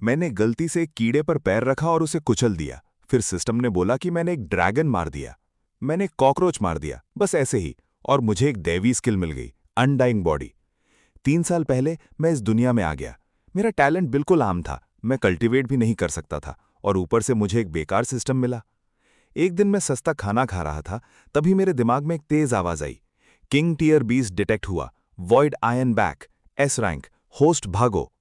मैंने गलती से एक कीड़े पर पैर रखा और उसे कुचल दिया। फिर सिस्टम ने बोला कि मैंने एक ड्रैगन मार दिया। मैंने एक कॉकरोच मार दिया, बस ऐसे ही। और मुझे एक दैवी स्किल मिल गई, अनडाइंग बॉडी। 3 साल पहले मैं इस दुनिया में आ गया। मेरा टैलेंट बिल्कुल आम था, मैं कल्टीवेट भी नहीं कर सकता था, और ऊपर से मुझे एक बेकार सिस्टम मिला। एक दिन मैं सस्ता खाना खा रहा था, तभी मेरे दिमाग में एक तेज आवाज आई। किंग टियर बीस्ट डिटेक्ट हुआ, void ion back, S rank, host भागो।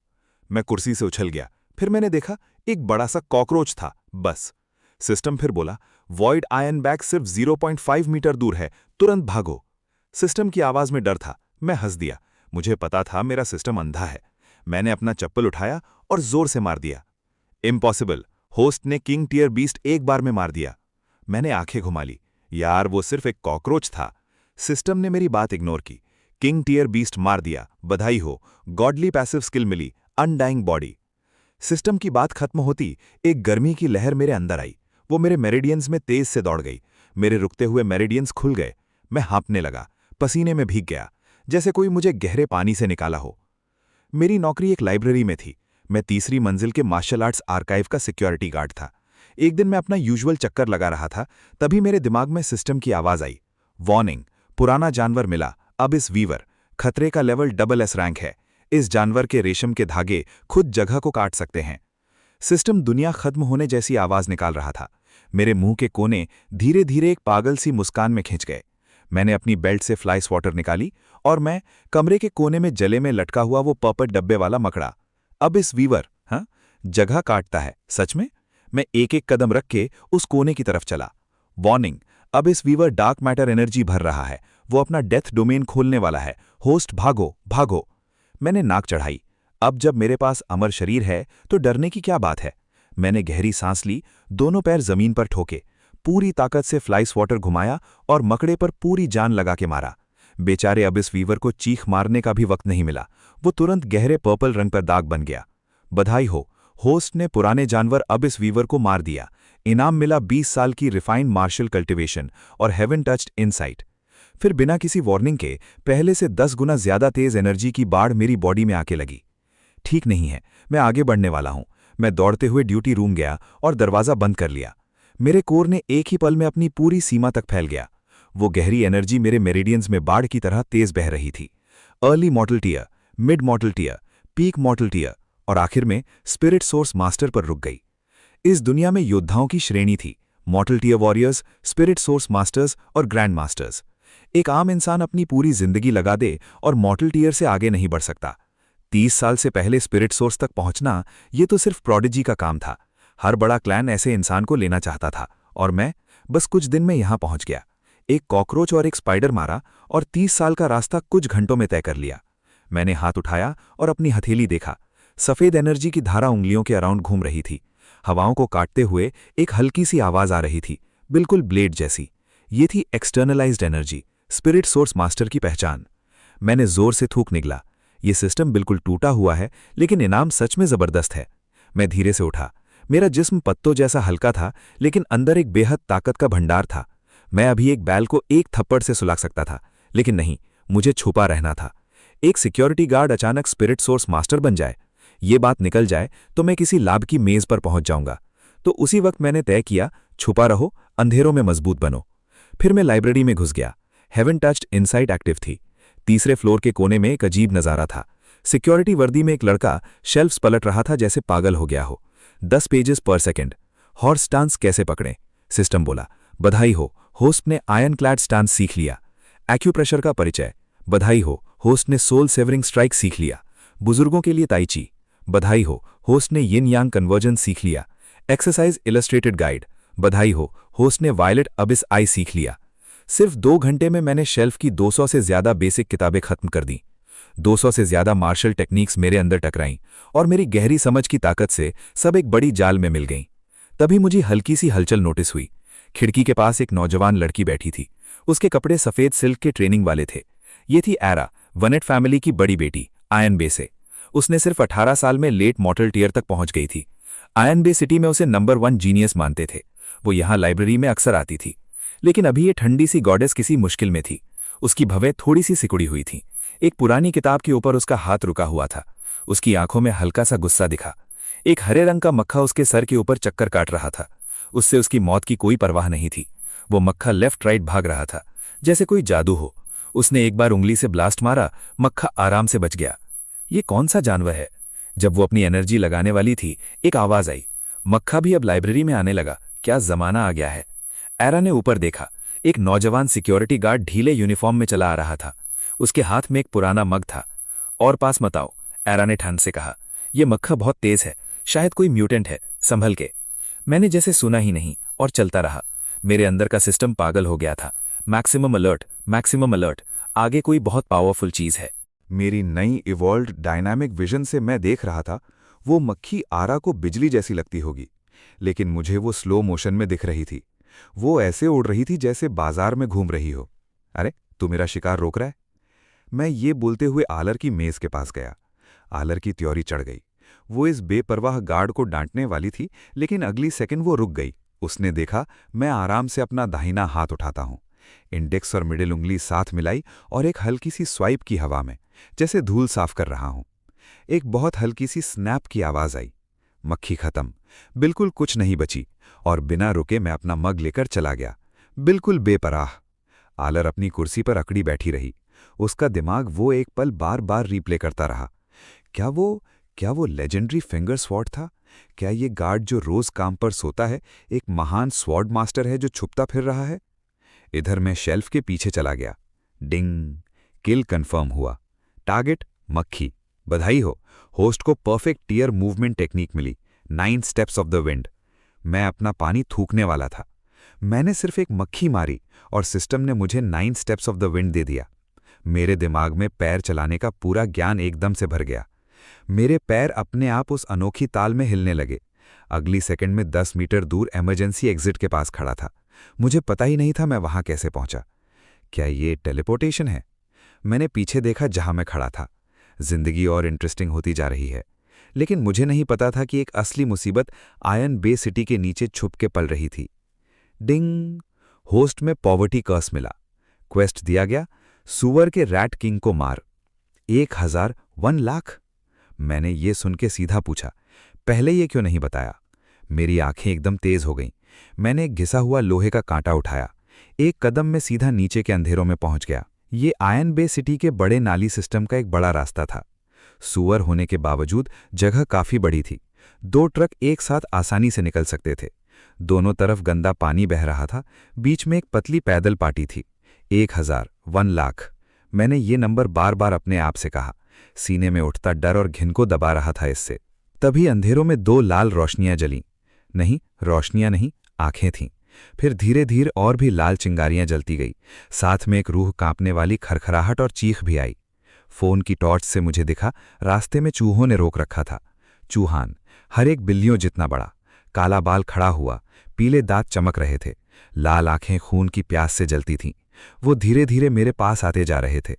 मैं कुर्सी से उछल गया। फिर मैंने देखा एक बड़ा सा कॉकरोच था, बस। सिस्टम फिर बोला, वॉइड आयन बैग सिर्फ 0.5 मीटर दूर है, तुरंत भागो। सिस्टम की आवाज में डर था। मैं हंस दिया। मुझे पता था मेरा सिस्टम अंधा है। मैंने अपना चप्पल उठाया और जोर से मार दिया। इम्पॉसिबल, होस्ट ने किंग टियर बीस्ट एक बार में मार दिया। मैंने आंखें घुमा ली। यार, वो सिर्फ एक कॉकरोच था। सिस्टम ने मेरी बात इग्नोर की। किंग टियर बीस्ट मार दिया, बधाई हो, गॉडली पैसिव स्किल मिली, अनडाइंग बॉडी। सिस्टम की बात खत्म होती एक गर्मी की लहर मेरे अंदर आई। वो मेरे मेरिडियंस में तेज से दौड़ गई। मेरे रुकते हुए मेरिडियंस खुल गए। मैं हाँफने लगा, पसीने में भीग गया, जैसे कोई मुझे गहरे पानी से निकाला हो। मेरी नौकरी एक लाइब्रेरी में थी। मैं तीसरी मंजिल के मार्शल आर्ट्स आर्काइव का सिक्योरिटी गार्ड था। एक दिन मैं अपना यूजुअल चक्कर लगा रहा था, तभी मेरे दिमाग में सिस्टम की आवाज आई। वार्निंग, पुराना जानवर मिला, अब इस वीवर, खतरे का लेवल डबल एस रैंक है। इस जानवर के रेशम के धागे खुद जगह को काट सकते हैं। सिस्टम दुनिया खत्म होने जैसी आवाज निकाल रहा था। मेरे मुंह के कोने धीरे धीरे एक पागल सी मुस्कान में खिंच गए। मैंने अपनी बेल्ट से फ्लाई स्वॉटर निकाली और मैं कमरे के कोने में जले में लटका हुआ वो पर्पल डब्बे वाला मकड़ा। अब इस वीवर, हाँ, जगह काटता है सच में। मैं एक एक कदम रख के उस कोने की तरफ चला। वार्निंग, अब इस वीवर डार्क मैटर एनर्जी भर रहा है। वो अपना डेथ डोमेन खोलने वाला है। होस्ट भागो भागो। मैंने नाक चढ़ाई। अब जब मेरे पास अमर शरीर है तो डरने की क्या बात है। मैंने गहरी सांस ली, दोनों पैर जमीन पर ठोके, पूरी ताकत से फ्लाई स्वॉटर घुमाया और मकड़े पर पूरी जान लगा के मारा। बेचारे अब इस वीवर को चीख मारने का भी वक्त नहीं मिला। वो तुरंत गहरे पर्पल रंग पर दाग बन गया। बधाई हो, होस्ट ने पुराने जानवर अब इस वीवर को मार दिया। इनाम मिला 20 साल की रिफाइंड मार्शल कल्टिवेशन और हेवन टच्ड इनसाइट। फिर बिना किसी वार्निंग के पहले से 10 गुना ज्यादा तेज एनर्जी की बाढ़ मेरी बॉडी में आके लगी। ठीक नहीं है, मैं आगे बढ़ने वाला हूं। मैं दौड़ते हुए ड्यूटी रूम गया और दरवाजा बंद कर लिया। मेरे कोर ने एक ही पल में अपनी पूरी सीमा तक फैल गया। वो गहरी एनर्जी मेरे मेरिडियंस में बाढ़ की तरह तेज बह रही थी। Early mortal tier, mid mortal tier, peak mortal tier और आखिर में स्पिरिट सोर्स मास्टर पर रुक गई। इस दुनिया में योद्धाओं की श्रेणी थी, mortal tier warriors, spirit source masters और ग्रैंड मास्टर्स। एक आम इंसान अपनी पूरी जिंदगी लगा दे और मॉर्टल टियर से आगे नहीं बढ़ सकता। 30 साल से पहले स्पिरिट सोर्स तक पहुंचना ये तो सिर्फ प्रोडिजी का काम था। हर बड़ा क्लैन ऐसे इंसान को लेना चाहता था, और मैं बस कुछ दिन में यहां पहुंच गया। एक कॉकरोच और एक स्पाइडर मारा और 30 साल का रास्ता कुछ घंटों में तय कर लिया। मैंने हाथ उठाया और अपनी हथेली देखा। सफेद एनर्जी की धारा उंगलियों के अराउंड घूम रही थी। हवाओं को काटते हुए एक हल्की सी आवाज आ रही थी, बिल्कुल ब्लेड जैसी। ये थी एक्सटर्नलाइज्ड एनर्जी, स्पिरिट सोर्स मास्टर की पहचान। मैंने जोर से थूक निगला। ये सिस्टम बिल्कुल टूटा हुआ है, लेकिन इनाम सच में जबरदस्त है। मैं धीरे से उठा। मेरा जिस्म पत्तों जैसा हल्का था, लेकिन अंदर एक बेहद ताकत का भंडार था। मैं अभी एक बैल को एक थप्पड़ से सुला सकता था, लेकिन नहीं, मुझे छुपा रहना था। एक सिक्योरिटी गार्ड अचानक स्पिरिट सोर्स मास्टर बन जाए, ये बात निकल जाए तो मैं किसी लाभ की मेज पर पहुंच जाऊंगा। तो उसी वक्त मैंने तय किया, छुपा रहो, अंधेरों में मजबूत बनो। फिर मैं लाइब्रेरी में घुस गया। हेवन टच्ड इनसाइट एक्टिव थी। तीसरे फ्लोर के कोने में एक अजीब नजारा था। सिक्योरिटी वर्दी में एक लड़का शेल्फ्स पलट रहा था जैसे पागल हो गया हो। 10 पेजेस पर सेकंड। हॉर्स स्टांस कैसे पकड़ें? सिस्टम बोला। बधाई हो, होस्ट ने आयन क्लैड स्टांस सीख लिया। एक्यूप्रेशर का परिचय। बधाई हो, होस्ट ने सोल सेवरिंग स्ट्राइक सीख लिया। बुजुर्गों के लिए ताइची। बधाई हो, होस्ट ने यिन यांग कन्वर्जन सीख लिया। Exercise illustrated guide. बधाई हो, होस्ट ने वायलेट अबिस आई सीख लिया। सिर्फ 2 घंटे में मैंने शेल्फ की 200 से ज्यादा बेसिक किताबें खत्म कर दी। 200 से ज्यादा मार्शल टेक्निक्स मेरे अंदर टकराईं और मेरी गहरी समझ की ताकत से सब एक बड़ी जाल में मिल गईं। तभी मुझे हल्की सी हलचल नोटिस हुई। खिड़की के पास एक नौजवान लड़की बैठी थी। उसके कपड़े सफेद सिल्क के ट्रेनिंग वाले थे। ये थी एरा, वनेट फैमिली की बड़ी बेटी, आयन बे से। उसने सिर्फ 18 साल में लेट मॉर्टल टियर तक पहुंच गई थी। आयन बे सिटी में उसे नंबर 1 जीनियस मानते थे। वो यहां लाइब्रेरी में अक्सर आती थी। लेकिन अभी ये ठंडी सी गॉडेस किसी मुश्किल में थी। उसकी भवें थोड़ी सी सिकुड़ी हुई थी। एक पुरानी किताब के ऊपर उसका हाथ रुका हुआ था। उसकी आंखों में हल्का सा गुस्सा दिखा। एक हरे रंग का मक्खा उसके सर के ऊपर चक्कर काट रहा था। उससे उसकी मौत की कोई परवाह नहीं थी। वो मक्खा लेफ्ट राइट भाग रहा था, जैसे कोई जादू हो। उसने एक बार उंगली से ब्लास्ट मारा, मक्खा आराम से बच गया। ये कौन सा जानवर है? जब वो अपनी एनर्जी लगाने वाली थी, एक आवाज आई। मक्खा भी अब लाइब्रेरी में आने लगा। क्या जमाना आ गया है। एरा ने ऊपर देखा। एक नौजवान सिक्योरिटी गार्ड ढीले यूनिफॉर्म में चला आ रहा था। उसके हाथ में एक पुराना मग था। और पास मत आओ, एरा ने ठंड से कहा। यह मक्खा बहुत तेज है, शायद कोई म्यूटेंट है, संभल के। मैंने जैसे सुना ही नहीं और चलता रहा। मेरे अंदर का सिस्टम पागल हो गया था। मैक्सिमम अलर्ट, मैक्सिमम अलर्ट, आगे कोई बहुत पावरफुल चीज है। मेरी नई इवॉल्व्ड डायनामिक विजन से मैं देख रहा था, वो मक्खी आरा को बिजली जैसी लगती होगी, लेकिन मुझे वो स्लो मोशन में दिख रही थी। वो ऐसे उड़ रही थी जैसे बाजार में घूम रही हो। अरे, तू मेरा शिकार रोक रहा है? मैं ये बोलते हुए आलर की मेज के पास गया। आलर की त्योरी चढ़ गई। वो इस बेपरवाह गार्ड को डांटने वाली थी, लेकिन अगली सेकंड वो रुक गई। उसने देखा मैं आराम से अपना दाहिना हाथ उठाता हूं, इंडेक्स और मिडिल उंगली साथ मिलाई और एक हल्की सी स्वाइप की हवा में, जैसे धूल साफ कर रहा हूं। एक बहुत हल्की सी स्नैप की आवाज आई। मक्खी खत्म, बिल्कुल कुछ नहीं बची, और बिना रुके मैं अपना मग लेकर चला गया, बिल्कुल बेपराह। आलर अपनी कुर्सी पर अकड़ी बैठी रही। उसका दिमाग वो एक पल बार बार रिप्ले करता रहा। क्या वो लेजेंडरी फिंगर स्वॉर्ड था? क्या ये गार्ड जो रोज काम पर सोता है एक महान स्वॉर्ड मास्टर है जो छुपता फिर रहा है? इधर मैं शेल्फ के पीछे चला गया। डिंग, किल कंफर्म हुआ। टारगेट मक्खी। बधाई हो, होस्ट को परफेक्ट टीयर मूवमेंट टेक्निक मिली, 9 स्टेप्स ऑफ द विंड। मैं अपना पानी थूकने वाला था। मैंने सिर्फ एक मक्खी मारी और सिस्टम ने मुझे 9 स्टेप्स ऑफ द विंड दे दिया। मेरे दिमाग में पैर चलाने का पूरा ज्ञान एकदम से भर गया। मेरे पैर अपने आप उस अनोखी ताल में हिलने लगे। अगली सेकंड में 10 मीटर दूर इमरजेंसी एग्जिट के पास खड़ा था। मुझे पता ही नहीं था मैं वहां कैसे पहुंचा। क्या ये टेलीपोर्टेशन है? मैंने पीछे देखा जहां मैं खड़ा था। जिंदगी और इंटरेस्टिंग होती जा रही है, लेकिन मुझे नहीं पता था कि एक असली मुसीबत आयन बे सिटी के नीचे छुप के पल रही थी। डिंग, होस्ट में पॉवर्टी कर्स मिला। क्वेस्ट दिया गया, सुअर के रैट किंग को मार। 1000, 1 लाख। मैंने ये सुन के सीधा पूछा, पहले ये क्यों नहीं बताया? मेरी आंखें एकदम तेज हो गईं। मैंने एक घिसा हुआ लोहे का कांटा उठाया। एक कदम में सीधा नीचे के अंधेरों में पहुंच गया। ये आयन बे सिटी के बड़े नाली सिस्टम का एक बड़ा रास्ता था। सुअर होने के बावजूद जगह काफी बड़ी थी। 2 ट्रक एक साथ आसानी से निकल सकते थे। दोनों तरफ गंदा पानी बह रहा था। बीच में एक पतली पैदल पाटी थी। 1000, 1 लाख। मैंने ये नंबर बार बार अपने आप से कहा। सीने में उठता डर और घिन को दबा रहा था इससे। तभी अंधेरों में 2 लाल रोशनियां जलीं। नहीं, रोशनियां नहीं, आंखें थीं। फिर धीरे धीरे और भी लाल चिंगारियां जलती गई। साथ में एक रूह कांपने वाली खरखराहट और चीख भी आई। फोन की टॉर्च से मुझे दिखा, रास्ते में चूहों ने रोक रखा था। चूहान, हर एक बिल्लियों जितना बड़ा, काला बाल खड़ा हुआ, पीले दांत चमक रहे थे, लाल आंखें खून की प्यास से जलती थीं। वो धीरे धीरे मेरे पास आते जा रहे थे।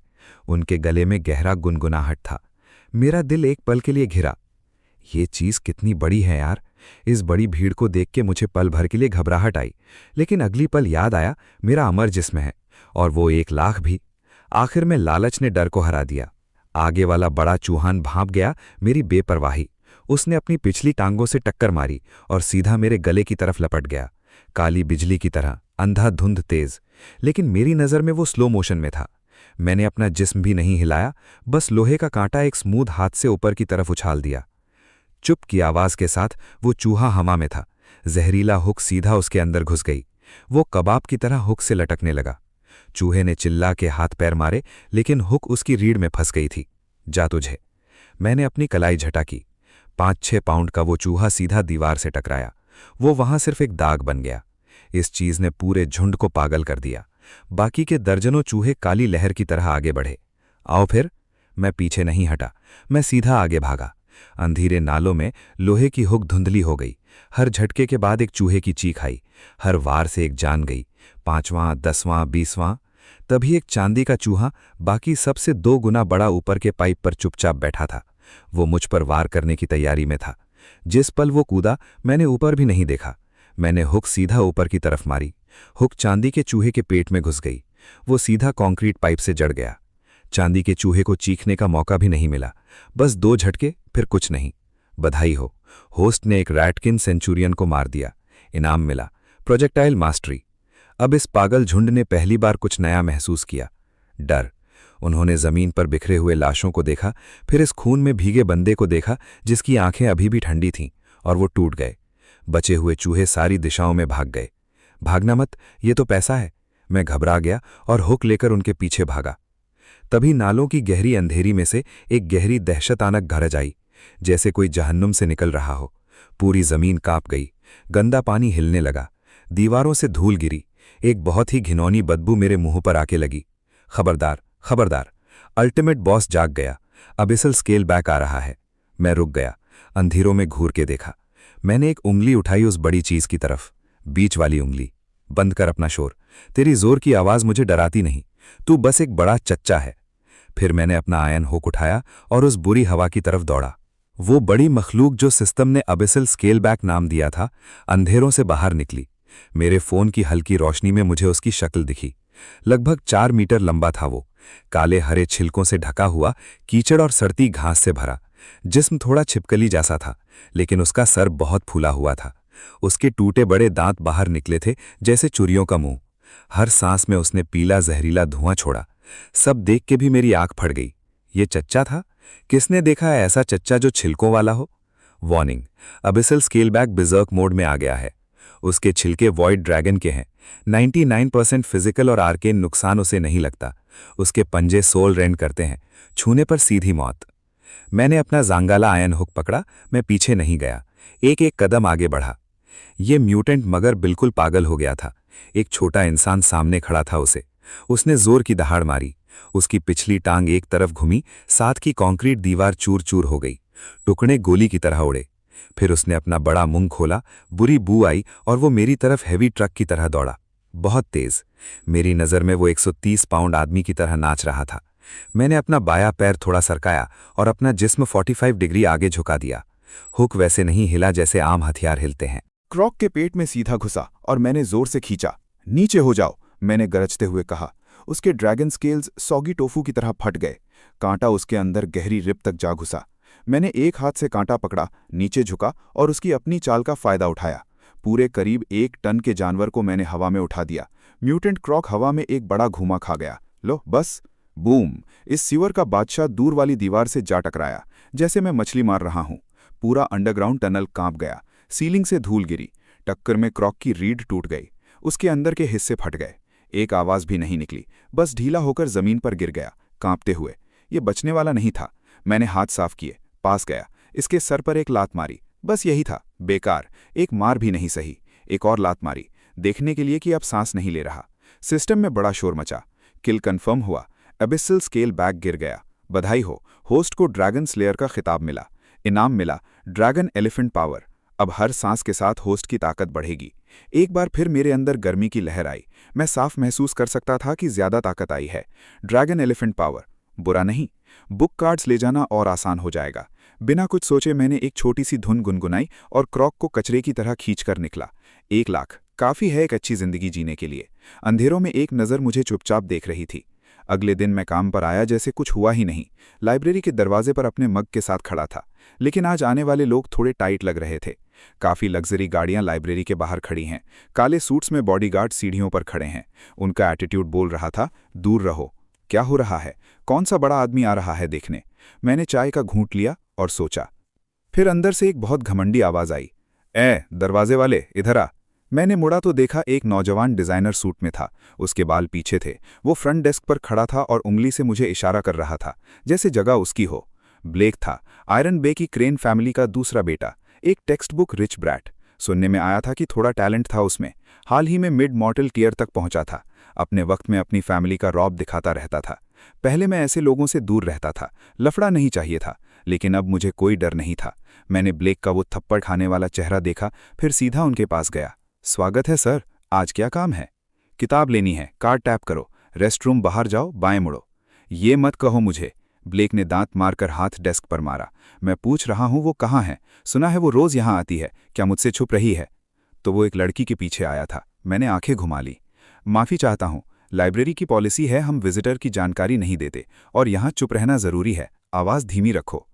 उनके गले में गहरा गुनगुनाहट था। मेरा दिल एक पल के लिए घिरा। ये चीज कितनी बड़ी है यार। इस बड़ी भीड़ को देख के मुझे पल भर के लिए घबराहट आई, लेकिन अगली पल याद आया मेरा अमर जिस्म है, और वो 1 लाख भी। आखिर में लालच ने डर को हरा दिया। आगे वाला बड़ा चूहान भांप गया मेरी बेपरवाही। उसने अपनी पिछली टांगों से टक्कर मारी और सीधा मेरे गले की तरफ लपट गया, काली बिजली की तरह, अंधाधुंध तेज। लेकिन मेरी नज़र में वो स्लो मोशन में था। मैंने अपना जिस्म भी नहीं हिलाया, बस लोहे का कांटा एक स्मूथ हाथ से ऊपर की तरफ उछाल दिया। चुप की आवाज के साथ वो चूहा हवा में था। जहरीला हुक सीधा उसके अंदर घुस गई। वो कबाब की तरह हुक से लटकने लगा। चूहे ने चिल्ला के हाथ पैर मारे, लेकिन हुक उसकी रीढ़ में फंस गई थी। जा तुझे। मैंने अपनी कलाई झटाकी। 5-6 पाउंड का वो चूहा सीधा दीवार से टकराया। वो वहां सिर्फ एक दाग बन गया। इस चीज ने पूरे झुंड को पागल कर दिया। बाकी के दर्जनों चूहे काली लहर की तरह आगे बढ़े। आओ फिर। मैं पीछे नहीं हटा, मैं सीधा आगे भागा। अंधेरे नालों में लोहे की हुक धुंधली हो गई। हर झटके के बाद एक चूहे की चीख आई। हर वार से एक जान गई। 5वां, 10वां, 20वां। तभी एक चांदी का चूहा, बाकी सबसे 2 गुना बड़ा, ऊपर के पाइप पर चुपचाप बैठा था। वो मुझ पर वार करने की तैयारी में था। जिस पल वो कूदा, मैंने ऊपर भी नहीं देखा। मैंने हुक सीधा ऊपर की तरफ मारी। हुक चांदी के चूहे के पेट में घुस गई। वो सीधा कंक्रीट पाइप से जड़ गया। चांदी के चूहे को चीखने का मौका भी नहीं मिला। बस 2 झटके, फिर कुछ नहीं। बधाई हो, होस्ट ने एक रैटकिन सेंचुरियन को मार दिया। इनाम मिला, प्रोजेक्टाइल मास्टरी। अब इस पागल झुंड ने पहली बार कुछ नया महसूस किया, डर। उन्होंने जमीन पर बिखरे हुए लाशों को देखा, फिर इस खून में भीगे बंदे को देखा जिसकी आंखें अभी भी ठंडी थीं, और वो टूट गए। बचे हुए चूहे सारी दिशाओं में भाग गए। भागना मत, ये तो पैसा है। मैं घबरा गया और हुक लेकर उनके पीछे भागा। तभी नालों की गहरी अंधेरी में से एक गहरी दहशतानक गरज आई, जैसे कोई जहन्नुम से निकल रहा हो। पूरी जमीन कांप गई, गंदा पानी हिलने लगा, दीवारों से धूल गिरी। एक बहुत ही घिनौनी बदबू मेरे मुंह पर आके लगी। खबरदार, खबरदार, अल्टीमेट बॉस जाग गया। अबिसल स्केल बैक आ रहा है। मैं रुक गया, अंधेरों में घूर के देखा। मैंने एक उंगली उठाई उस बड़ी चीज की तरफ, बीच वाली उंगली। बंद कर अपना शोर, तेरी जोर की आवाज मुझे डराती नहीं, तू बस एक बड़ा चच्चा है। फिर मैंने अपना आयन हुक उठाया और उस बुरी हवा की तरफ दौड़ा। वो बड़ी मखलूक जो सिस्टम ने अबिसल स्केल बैक नाम दिया था, अंधेरों से बाहर निकली। मेरे फोन की हल्की रोशनी में मुझे उसकी शक्ल दिखी। लगभग 4 मीटर लंबा था वो, काले हरे छिलकों से ढका हुआ, कीचड़ और सड़ती घास से भरा। जिस्म थोड़ा छिपकली जैसा था, लेकिन उसका सर बहुत फूला हुआ था। उसके टूटे बड़े दांत बाहर निकले थे जैसे चुरियों का मुंह। हर सांस में उसने पीला जहरीला धुआं छोड़ा। सब देख के भी मेरी आंख फट गई। ये चच्चा था? किसने देखा है ऐसा चच्चा जो छिलकों वाला हो? वार्निंग, अबिसल स्केलबैक बिजर्क मोड में आ गया है। उसके छिलके वॉइड ड्रैगन के हैं। 99% फिजिकल और आर्केन नुकसान उसे नहीं लगता। उसके पंजे सोल रेंड करते हैं, छूने पर सीधी मौत। मैंने अपना जांगाला आयन हुक पकड़ा। मैं पीछे नहीं गया, एक एक कदम आगे बढ़ा। ये म्यूटेंट मगर बिल्कुल पागल हो गया था। एक छोटा इंसान सामने खड़ा था उसे। उसने जोर की दहाड़ मारी। उसकी पिछली टांग एक तरफ घुमी, साथ की कंक्रीट दीवार चूर चूर हो गई। टुकड़े गोली की तरह उड़े। फिर उसने अपना बड़ा मुंह खोला, बुरी बू आई और वो मेरी तरफ हैवी ट्रक की तरह दौड़ा, बहुत तेज। मेरी नज़र में वो 130 पाउंड आदमी की तरह नाच रहा था। मैंने अपना बायां पैर थोड़ा सरकाया और अपना जिस्म 45 डिग्री आगे झुका दिया। हुक वैसे नहीं हिला जैसे आम हथियार हिलते हैं। क्रॉक के पेट में सीधा घुसा और मैंने जोर से खींचा। नीचे हो जाओ, मैंने गरजते हुए कहा। उसके ड्रैगन स्केल्स सौगी टोफू की तरह फट गए। कांटा उसके अंदर गहरी रिब तक जा घुसा। मैंने एक हाथ से कांटा पकड़ा, नीचे झुका और उसकी अपनी चाल का फायदा उठाया। पूरे करीब 1 टन के जानवर को मैंने हवा में उठा दिया। म्यूटेंट क्रॉक हवा में एक बड़ा घूमा खा गया। लो बस, बूम! इस सीवर का बादशाह दूर वाली दीवार से जा टकराया, जैसे मैं मछली मार रहा हूं। पूरा अंडरग्राउंड टनल कांप गया। सीलिंग से धूल गिरी। टक्कर में क्रॉक की रीढ़ टूट गई। उसके अंदर के हिस्से फट गए। एक आवाज भी नहीं निकली, बस ढीला होकर जमीन पर गिर गया, कांपते हुए। ये बचने वाला नहीं था। मैंने हाथ साफ किए, पास गया, इसके सर पर एक लात मारी। बस यही था, बेकार। एक मार भी नहीं सही। एक और लात मारी, देखने के लिए कि अब सांस नहीं ले रहा। सिस्टम में बड़ा शोर मचा। किल कंफर्म हुआ। एबिसल स्केल बैक गिर गया। बधाई हो, होस्ट को ड्रैगन स्लेयर का खिताब मिला। इनाम मिला, ड्रैगन एलिफेंट पावर। अब हर सांस के साथ होस्ट की ताकत बढ़ेगी। एक बार फिर मेरे अंदर गर्मी की लहर आई। मैं साफ महसूस कर सकता था कि ज्यादा ताकत आई है। ड्रैगन एलिफेंट पावर बुरा नहीं। बुक कार्ड्स ले जाना और आसान हो जाएगा। बिना कुछ सोचे मैंने एक छोटी सी धुन गुनगुनाई और क्रॉक को कचरे की तरह खींचकर निकला। 1 लाख काफी है एक अच्छी जिंदगी जीने के लिए। अंधेरों में एक नज़र मुझे चुपचाप देख रही थी। अगले दिन मैं काम पर आया जैसे कुछ हुआ ही नहीं। लाइब्रेरी के दरवाजे पर अपने मग के साथ खड़ा था। लेकिन आज आने वाले लोग थोड़े टाइट लग रहे थे। काफी लग्जरी गाड़ियां लाइब्रेरी के बाहर खड़ी हैं। काले सूट्स में बॉडीगार्ड सीढ़ियों पर खड़े हैं। उनका एटीट्यूड बोल रहा था, दूर रहो। क्या हो रहा है? कौन सा बड़ा आदमी आ रहा है देखने? मैंने चाय का घूंट लिया और सोचा। फिर अंदर से एक बहुत घमंडी आवाज आई, दरवाजे वाले इधर आ। मैंने मुड़ा तो देखा एक नौजवान डिजाइनर सूट में था। उसके बाल पीछे थे। वो फ्रंट डेस्क पर खड़ा था और उंगली से मुझे इशारा कर रहा था, जैसे जगह उसकी हो। ब्लेक था, आयरन बे की क्रेन फैमिली का दूसरा बेटा। एक टेक्स्ट बुक रिच ब्रैट। सुनने में आया था कि थोड़ा टैलेंट था उसमें। हाल ही में मिड मॉर्टल टियर तक पहुंचा था। अपने वक्त में अपनी फैमिली का रौब दिखाता रहता था। पहले मैं ऐसे लोगों से दूर रहता था, लफड़ा नहीं चाहिए था। लेकिन अब मुझे कोई डर नहीं था। मैंने ब्लेक का वो थप्पड़ खाने वाला चेहरा देखा, फिर सीधा उनके पास गया। स्वागत है सर, आज क्या काम है? किताब लेनी है, कार्ड टैप करो। रेस्टरूम बाहर जाओ, बाएं मुड़ो। ये मत कहो मुझे। ब्लेक ने दांत मारकर हाथ डेस्क पर मारा। मैं पूछ रहा हूं वो कहाँ है? सुना है वो रोज यहां आती है, क्या मुझसे छुप रही है? तो वो एक लड़की के पीछे आया था। मैंने आंखें घुमा ली। माफी चाहता हूं, लाइब्रेरी की पॉलिसी है हम विजिटर की जानकारी नहीं देते और यहां चुप रहना जरूरी है। आवाज धीमी रखो।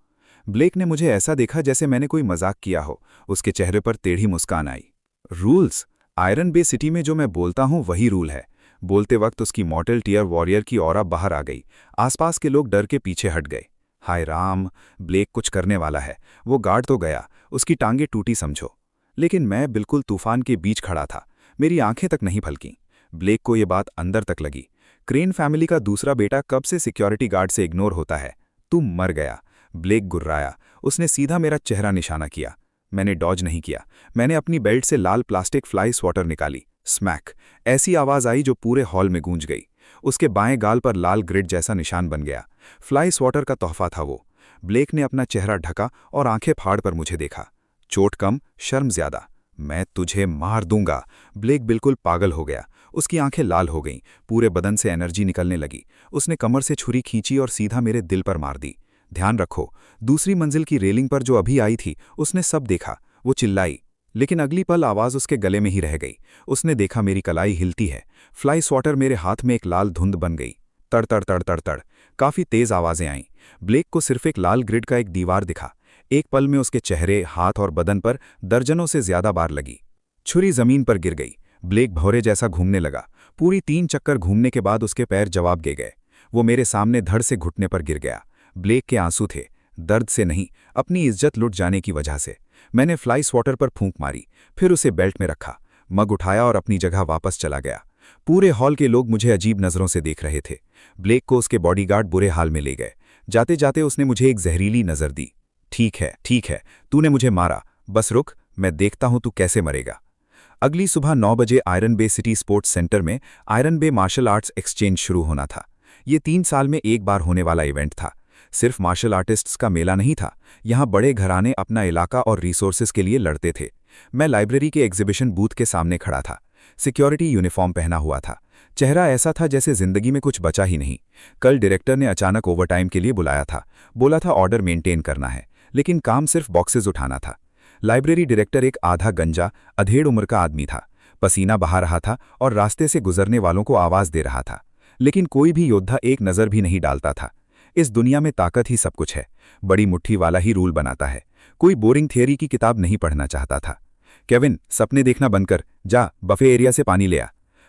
ब्लेक ने मुझे ऐसा देखा जैसे मैंने कोई मजाक किया हो। उसके चेहरे पर टेढ़ी मुस्कान आई। रूल्स? आयरन बे सिटी में जो मैं बोलता हूँ वही रूल है। बोलते वक्त उसकी मॉर्टल टियर वॉरियर की ऑरा बाहर आ गई। आसपास के लोग डर के पीछे हट गए। हाय राम, ब्लेक कुछ करने वाला है। वो गार्ड तो गया, उसकी टांगे टूटी समझो। लेकिन मैं बिल्कुल तूफान के बीच खड़ा था। मेरी आंखें तक नहीं फलकीं। ब्लेक को ये बात अंदर तक लगी। क्रेन फैमिली का दूसरा बेटा कब से सिक्योरिटी गार्ड से इग्नोर होता है? तू मर गया। ब्लेक गुर्राया। उसने सीधा मेरा चेहरा निशाना किया। मैंने डॉज नहीं किया। मैंने अपनी बेल्ट से लाल प्लास्टिक फ्लाई स्वॉटर निकाली। स्मैक! ऐसी आवाज आई जो पूरे हॉल में गूंज गई। उसके बाएं गाल पर लाल ग्रिड जैसा निशान बन गया। फ्लाई स्वॉटर का तोहफा था वो। ब्लेक ने अपना चेहरा ढका और आंखें फाड़ कर मुझे देखा। चोट कम, शर्म ज्यादा। मैं तुझे मार दूंगा। ब्लेक बिल्कुल पागल हो गया। उसकी आंखें लाल हो गईं, पूरे बदन से एनर्जी निकलने लगी। उसने कमर से छुरी खींची और सीधा मेरे दिल पर मार दी। ध्यान रखो, दूसरी मंजिल की रेलिंग पर जो अभी आई थी उसने सब देखा। वो चिल्लाई, लेकिन अगली पल आवाज उसके गले में ही रह गई। उसने देखा मेरी कलाई हिलती है। फ्लाई स्वॉटर मेरे हाथ में एक लाल धुंध बन गई। तड़ तड़ तड़ तड़ तड़, काफी तेज आवाजें आईं। ब्लेक को सिर्फ एक लाल ग्रिड का एक दीवार दिखा। एक पल में उसके चेहरे, हाथ और बदन पर दर्जनों से ज्यादा बार लगी। छुरी जमीन पर गिर गई। ब्लेक भौरे जैसा घूमने लगा। पूरी 3 चक्कर घूमने के बाद उसके पैर जवाब दे गए। वो मेरे सामने धड़ से घुटने पर गिर गया। ब्लेक के आंसू थे, दर्द से नहीं, अपनी इज्जत लुट जाने की वजह से। मैंने फ्लाई स्वॉटर पर फूंक मारी, फिर उसे बेल्ट में रखा, मग उठाया और अपनी जगह वापस चला गया। पूरे हॉल के लोग मुझे अजीब नजरों से देख रहे थे। ब्लेक को उसके बॉडीगार्ड बुरे हाल में ले गए। जाते जाते उसने मुझे एक जहरीली नजर दी। ठीक है, तूने मुझे मारा, बस रुक, मैं देखता हूं तू कैसे मरेगा। अगली सुबह 9 बजे आयरन बे सिटी स्पोर्ट्स सेंटर में आयरन बे मार्शल आर्ट्स एक्सचेंज शुरू होना था। ये 3 साल में एक बार होने वाला इवेंट था। सिर्फ मार्शल आर्टिस्ट्स का मेला नहीं था, यहाँ बड़े घराने अपना इलाका और रिसोर्सेज के लिए लड़ते थे। मैं लाइब्रेरी के एग्जीबिशन बूथ के सामने खड़ा था। सिक्योरिटी यूनिफॉर्म पहना हुआ था। चेहरा ऐसा था जैसे जिंदगी में कुछ बचा ही नहीं। कल डायरेक्टर ने अचानक ओवरटाइम के लिए बुलाया था। बोला था ऑर्डर मेंटेन करना है, लेकिन काम सिर्फ बॉक्सेस उठाना था। लाइब्रेरी डायरेक्टर एक आधा गंजा, अधेड़ उम्र का आदमी था। पसीना बहा रहा था और रास्ते से गुजरने वालों को आवाज दे रहा था। लेकिन कोई भी योद्धा एक नज़र भी नहीं डालता था। इस दुनिया में ताकत ही सब कुछ है। बड़ी मुट्ठी वाला ही रूल बनाता है। कोई बोरिंग थियरी की किताब नहीं पढ़ना चाहता था। केविन, सपने देखना बंद कर, जा बफे एरिया से पानी ले आ।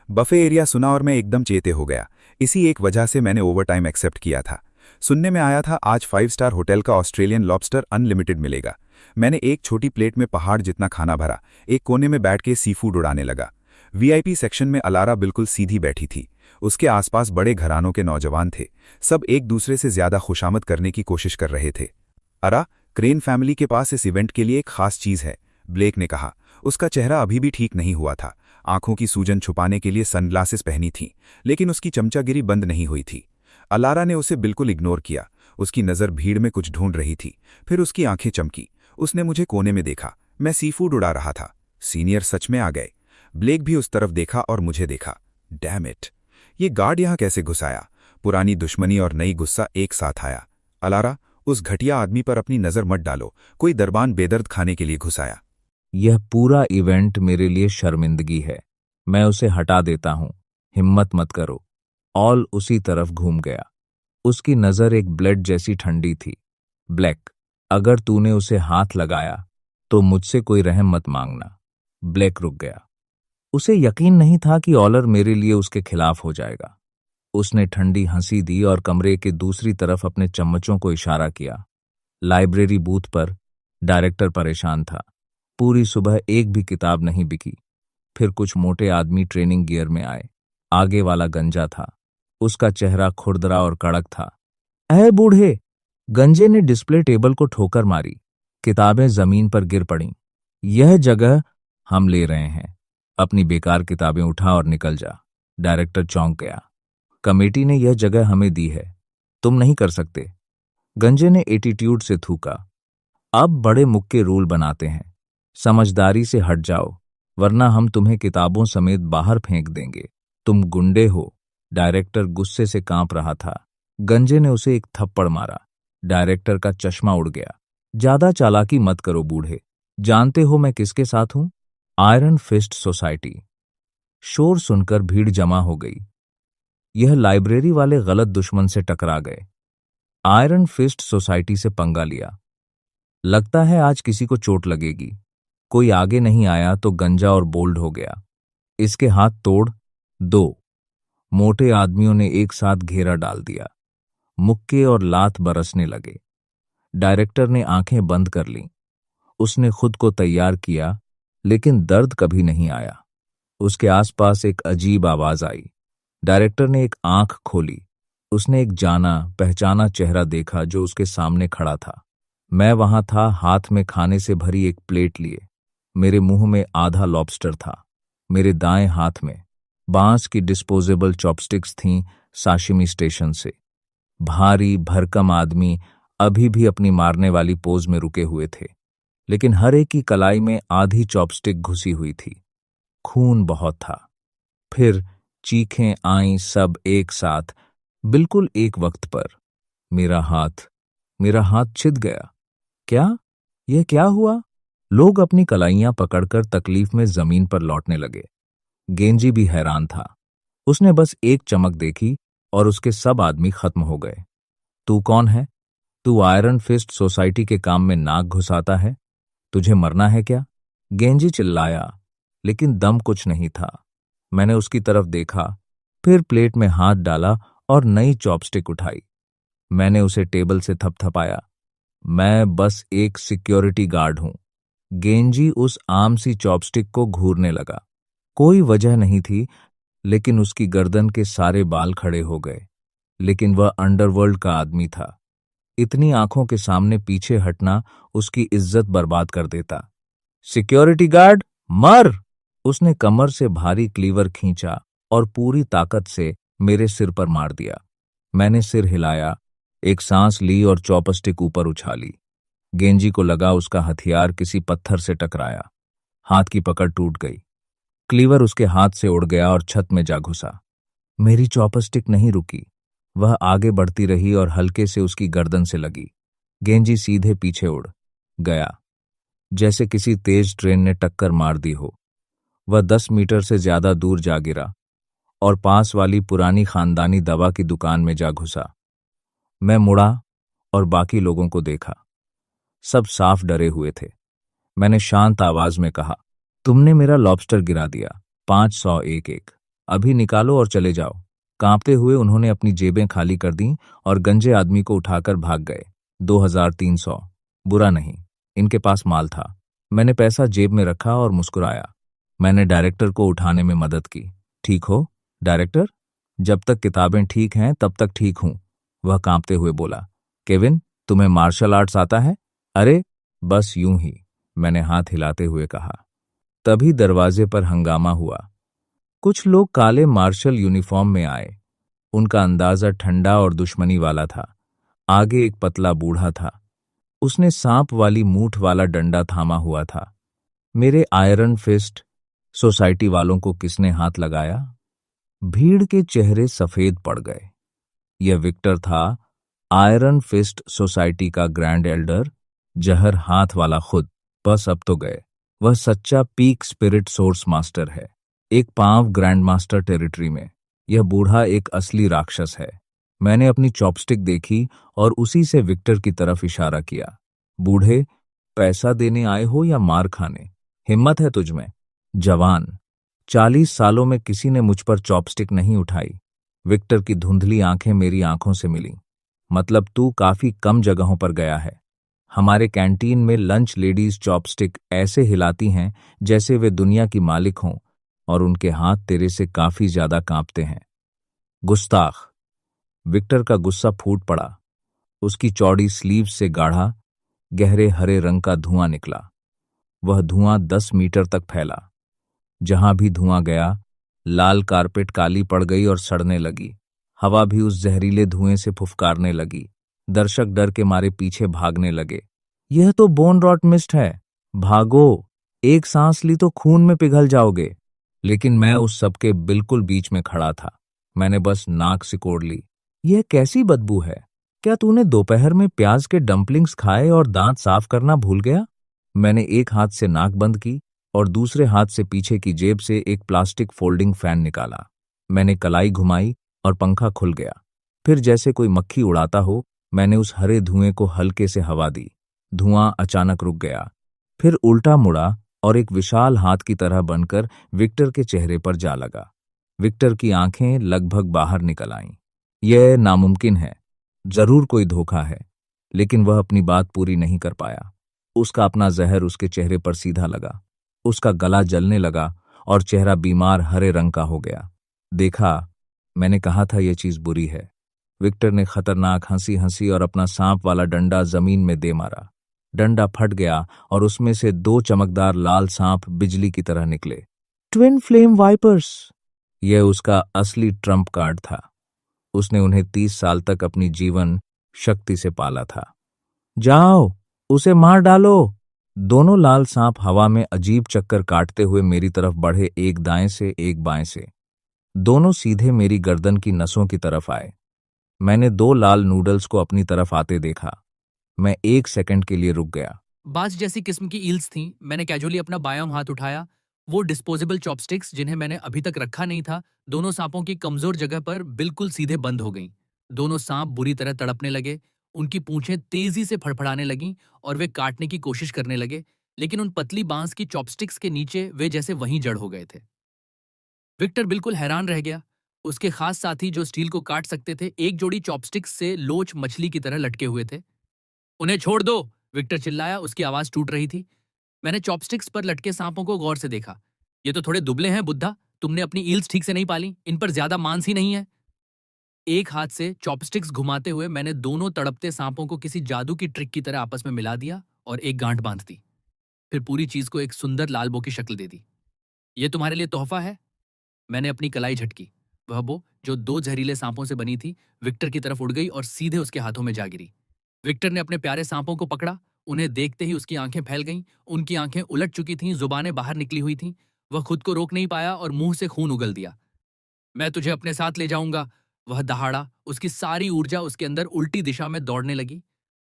बफे एरिया सुना और मैं एकदम चेते हो गया। इसी एक वजह से मैंने ओवरटाइम एक्सेप्ट किया था। सुनने में आया था आज 5 स्टार होटल का ऑस्ट्रेलियन लॉबस्टर अनलिमिटेड मिलेगा। मैंने एक छोटी प्लेट में पहाड़ जितना खाना भरा, एक कोने में बैठ के सी फूड उड़ाने लगा। वीआईपी सेक्शन में अलारा बिल्कुल सीधी बैठी थी। उसके आसपास बड़े घरानों के नौजवान थे। सब एक दूसरे से ज्यादा खुशामद करने की कोशिश कर रहे थे। अरा, क्रेन फैमिली के पास इस इवेंट के लिए एक खास चीज है, ब्लेक ने कहा। उसका चेहरा अभी भी ठीक नहीं हुआ था। आंखों की सूजन छुपाने के लिए सनग्लासेस पहनी थी, लेकिन उसकी चमचागिरी बंद नहीं हुई थी। अलारा ने उसे बिल्कुल इग्नोर किया। उसकी नज़र भीड़ में कुछ ढूंढ रही थी। फिर उसकी आंखें चमकी। उसने मुझे कोने में देखा। मैं सी फूड उड़ा रहा था। सीनियर सच में आ गए। ब्लेक भी उस तरफ देखा और मुझे देखा। डैम इट, ये गार्ड यहां कैसे घुस आया? पुरानी दुश्मनी और नई गुस्सा एक साथ आया। अलारा, उस घटिया आदमी पर अपनी नजर मत डालो। कोई दरबान बेदर्द खाने के लिए घुस आया। यह पूरा इवेंट मेरे लिए शर्मिंदगी है। मैं उसे हटा देता हूं, हिम्मत मत करो। ऑल उसी तरफ घूम गया। उसकी नजर एक ब्लेड जैसी ठंडी थी। ब्लैक, अगर तूने उसे हाथ लगाया तो मुझसे कोई रहम मत मांगना। ब्लैक रुक गया। उसे यकीन नहीं था कि ऑलर मेरे लिए उसके खिलाफ हो जाएगा। उसने ठंडी हंसी दी और कमरे के दूसरी तरफ अपने चम्मचों को इशारा किया। लाइब्रेरी बूथ पर डायरेक्टर परेशान था। पूरी सुबह एक भी किताब नहीं बिकी। फिर कुछ मोटे आदमी ट्रेनिंग गियर में आए। आगे वाला गंजा था। उसका चेहरा खुरदरा और कड़क था। ऐ बूढ़े! गंजे ने डिस्प्ले टेबल को ठोकर मारी। किताबें जमीन पर गिर पड़ीं। यह जगह हम ले रहे हैं। अपनी बेकार किताबें उठा और निकल जा। डायरेक्टर चौंक गया। कमेटी ने यह जगह हमें दी है, तुम नहीं कर सकते। गंजे ने एटीट्यूड से थूका। अब बड़े मुक्के रूल बनाते हैं। समझदारी से हट जाओ, वरना हम तुम्हें किताबों समेत बाहर फेंक देंगे। तुम गुंडे हो। डायरेक्टर गुस्से से कांप रहा था। गंजे ने उसे एक थप्पड़ मारा। डायरेक्टर का चश्मा उड़ गया। ज्यादा चालाकी मत करो बूढ़े। जानते हो मैं किसके साथ हूं? Iron Fist Society. शोर सुनकर भीड़ जमा हो गई। यह लाइब्रेरी वाले गलत दुश्मन से टकरा गए। आयरन फिस्ट सोसाइटी से पंगा लिया। लगता है आज किसी को चोट लगेगी। कोई आगे नहीं आया तो गंजा और बोल्ड हो गया। इसके हाथ तोड़। 2 मोटे आदमियों ने एक साथ घेरा डाल दिया। मुक्के और लात बरसने लगे। डायरेक्टर ने आंखें बंद कर लीं। उसने खुद को तैयार किया, लेकिन दर्द कभी नहीं आया। उसके आसपास एक अजीब आवाज आई। डायरेक्टर ने एक आंख खोली। उसने एक जाना पहचाना चेहरा देखा जो उसके सामने खड़ा था। मैं वहां था, हाथ में खाने से भरी एक प्लेट लिए। मेरे मुंह में आधा लॉबस्टर था। मेरे दाएं हाथ में बांस की डिस्पोजेबल चॉपस्टिक्स थीं, साशिमी स्टेशन से। भारी भरकम आदमी अभी भी अपनी मारने वाली पोज में रुके हुए थे, लेकिन हर एक की कलाई में आधी चॉपस्टिक घुसी हुई थी। खून बहुत था। फिर चीखें आईं, सब एक साथ, बिल्कुल एक वक्त पर। मेरा हाथ छिद गया। क्या? यह क्या हुआ? लोग अपनी कलाइयां पकड़कर तकलीफ में जमीन पर लौटने लगे। गेंजी भी हैरान था। उसने बस एक चमक देखी और उसके सब आदमी खत्म हो गए। तू कौन है? तू आयरन फिस्ट सोसाइटी के काम में नाक घुसाता है? तुझे मरना है क्या? गेंजी चिल्लाया, लेकिन दम कुछ नहीं था। मैंने उसकी तरफ देखा, फिर प्लेट में हाथ डाला और नई चॉपस्टिक उठाई। मैंने उसे टेबल से थपथपाया। मैं बस एक सिक्योरिटी गार्ड हूं। गेंजी उस आम सी चॉपस्टिक को घूरने लगा। कोई वजह नहीं थी, लेकिन उसकी गर्दन के सारे बाल खड़े हो गए। लेकिन वह अंडरवर्ल्ड का आदमी था। इतनी आंखों के सामने पीछे हटना उसकी इज्जत बर्बाद कर देता। सिक्योरिटी गार्ड, मर! उसने कमर से भारी क्लीवर खींचा और पूरी ताकत से मेरे सिर पर मार दिया। मैंने सिर हिलाया, एक सांस ली और चॉपस्टिक ऊपर उछाली। गेंजी को लगा उसका हथियार किसी पत्थर से टकराया। हाथ की पकड़ टूट गई। क्लीवर उसके हाथ से उड़ गया और छत में जा घुसा। मेरी चॉपस्टिक नहीं रुकी। वह आगे बढ़ती रही और हल्के से उसकी गर्दन से लगी। गेंजी सीधे पीछे उड़ गया, जैसे किसी तेज ट्रेन ने टक्कर मार दी हो। वह 10 मीटर से ज्यादा दूर जा गिरा और पास वाली पुरानी खानदानी दवा की दुकान में जा घुसा। मैं मुड़ा और बाकी लोगों को देखा। सब साफ डरे हुए थे। मैंने शांत आवाज में कहा, तुमने मेरा लॉबस्टर गिरा दिया। 500 एक। अभी निकालो और चले जाओ। कांपते हुए उन्होंने अपनी जेबें खाली कर दीं और गंजे आदमी को उठाकर भाग गए। 2300। बुरा नहीं, इनके पास माल था। मैंने पैसा जेब में रखा और मुस्कुराया। मैंने डायरेक्टर को उठाने में मदद की। ठीक हो डायरेक्टर? जब तक किताबें ठीक हैं तब तक ठीक हूं, वह कांपते हुए बोला। केविन, तुम्हें मार्शल आर्ट्स आता है? अरे बस यूं ही, मैंने हाथ हिलाते हुए कहा। तभी दरवाजे पर हंगामा हुआ। कुछ लोग काले मार्शल यूनिफॉर्म में आए। उनका अंदाजा ठंडा और दुश्मनी वाला था। आगे एक पतला बूढ़ा था। उसने सांप वाली मूठ वाला डंडा थामा हुआ था। मेरे आयरन फिस्ट सोसाइटी वालों को किसने हाथ लगाया? भीड़ के चेहरे सफेद पड़ गए। यह विक्टर था, आयरन फिस्ट सोसाइटी का ग्रैंड एल्डर, जहर हाथ वाला खुद। बस अब तो गए। वह सच्चा पीक स्पिरिट सोर्स मास्टर है, एक पांव ग्रैंड मास्टर टेरिटरी में। यह बूढ़ा एक असली राक्षस है। मैंने अपनी चॉपस्टिक देखी और उसी से विक्टर की तरफ इशारा किया। बूढ़े, पैसा देने आए हो या मार खाने? हिम्मत है तुझ में? जवान, 40 सालों में किसी ने मुझ पर चॉपस्टिक नहीं उठाई। विक्टर की धुंधली आंखें मेरी आंखों से मिलीं। मतलब तू काफी कम जगहों पर गया है। हमारे कैंटीन में लंच लेडीज चॉपस्टिक ऐसे हिलाती हैं जैसे वे दुनिया की मालिक हों, और उनके हाथ तेरे से काफी ज्यादा कांपते हैं। गुस्ताख! विक्टर का गुस्सा फूट पड़ा। उसकी चौड़ी स्लीव से गाढ़ा गहरे हरे रंग का धुआं निकला। वह धुआं 10 मीटर तक फैला। जहां भी धुआं गया, लाल कारपेट काली पड़ गई और सड़ने लगी। हवा भी उस जहरीले धुएं से फुफकारने लगी। दर्शक डर के मारे पीछे भागने लगे। यह तो बोन रॉट मिस्ट है, भागो, एक सांस ली तो खून में पिघल जाओगे। लेकिन मैं उस सबके बिल्कुल बीच में खड़ा था। मैंने बस नाक सिकोड़ ली। यह कैसी बदबू है? क्या तूने दोपहर में प्याज के डंपलिंग्स खाए और दांत साफ करना भूल गया? मैंने एक हाथ से नाक बंद की और दूसरे हाथ से पीछे की जेब से एक प्लास्टिक फोल्डिंग फैन निकाला। मैंने कलाई घुमाई और पंखा खुल गया। फिर जैसे कोई मक्खी उड़ाता हो, मैंने उस हरे धुएं को हल्के से हवा दी। धुआं अचानक रुक गया, फिर उल्टा मुड़ा और एक विशाल हाथ की तरह बनकर विक्टर के चेहरे पर जा लगा। विक्टर की आंखें लगभग बाहर निकल आईं। यह नामुमकिन है, जरूर कोई धोखा है, लेकिन वह अपनी बात पूरी नहीं कर पाया। उसका अपना जहर उसके चेहरे पर सीधा लगा। उसका गला जलने लगा और चेहरा बीमार हरे रंग का हो गया। देखा, मैंने कहा था यह चीज बुरी है। विक्टर ने खतरनाक हंसी हंसी और अपना सांप वाला डंडा जमीन में दे मारा। डंडा फट गया और उसमें से 2 चमकदार लाल सांप बिजली की तरह निकले। Twin Flame Vipers! यह उसका असली ट्रम्प कार्ड था। उसने उन्हें 30 साल तक अपनी जीवन शक्ति से पाला था। जाओ, उसे मार डालो! दोनों लाल सांप हवा में अजीब चक्कर काटते हुए मेरी तरफ बढ़े, एक दाएं से एक बाएं से। दोनों सीधे मेरी गर्दन की नसों की तरफ आए। मैंने 2 लाल नूडल्स को अपनी तरफ आते देखा। मैं 1 सेकंड के लिए रुक गया। बाज जैसी किस्म की ईल्स थीं। मैंने कैजुअली अपना बायां हाथ उठाया। वो डिस्पोजेबल चॉपस्टिक्स जिन्हें मैंने अभी तक रखा नहीं था, दोनों सांपों की कमजोर जगह पर बिल्कुल सीधे बंद हो गईं। दोनों सांप बुरी तरह तड़पने लगे। उनकी पूंछें तेजी से फड़फड़ाने लगीं और वे काटने की कोशिश करने लगे, लेकिन उन पतली बांस की चॉपस्टिक्स के नीचे वे जैसे वहीं जड़ हो गए थे। विक्टर बिल्कुल हैरान रह गया। उसके खास साथी जो स्टील को काट सकते थे, एक जोड़ी चॉपस्टिक्स से लोच मछली की तरह लटके हुए थे। उन्हें छोड़ दो! विक्टर चिल्लाया, उसकी आवाज टूट रही थी। मैंने चॉपस्टिक्स पर लटके सांपों को गौर से देखा। ये तो थोड़े दुबले हैं बुद्धा, तुमने अपनी ईल्स ठीक से नहीं पाली, इन पर ज्यादा मांस ही नहीं है। एक हाथ से चॉपस्टिक्स घुमाते हुए मैंने दोनों तड़पते सांपों को किसी जादू की ट्रिक की तरह आपस में मिला दिया और एक गांठ बांध दी। फिर पूरी चीज को एक सुंदर लाल बो की शक्ल दे दी। ये तुम्हारे लिए तोहफा है। मैंने अपनी कलाई झटकी। वह बो, जो 2 जहरीले सांपों से बनी थी, विक्टर की तरफ उड़ गई और सीधे उसके हाथों में जा गिरी। विक्टर ने अपने प्यारे सांपों को पकड़ा। उन्हें देखते ही उसकी आंखें फैल गईं। उनकी आंखें उलट चुकी थीं, जुबानें बाहर निकली हुई थीं। वह खुद को रोक नहीं पाया और मुंह से खून उगल दिया। मैं तुझे अपने साथ ले जाऊंगा, वह दहाड़ा। उसकी सारी ऊर्जा उसके अंदर उल्टी दिशा में दौड़ने लगी।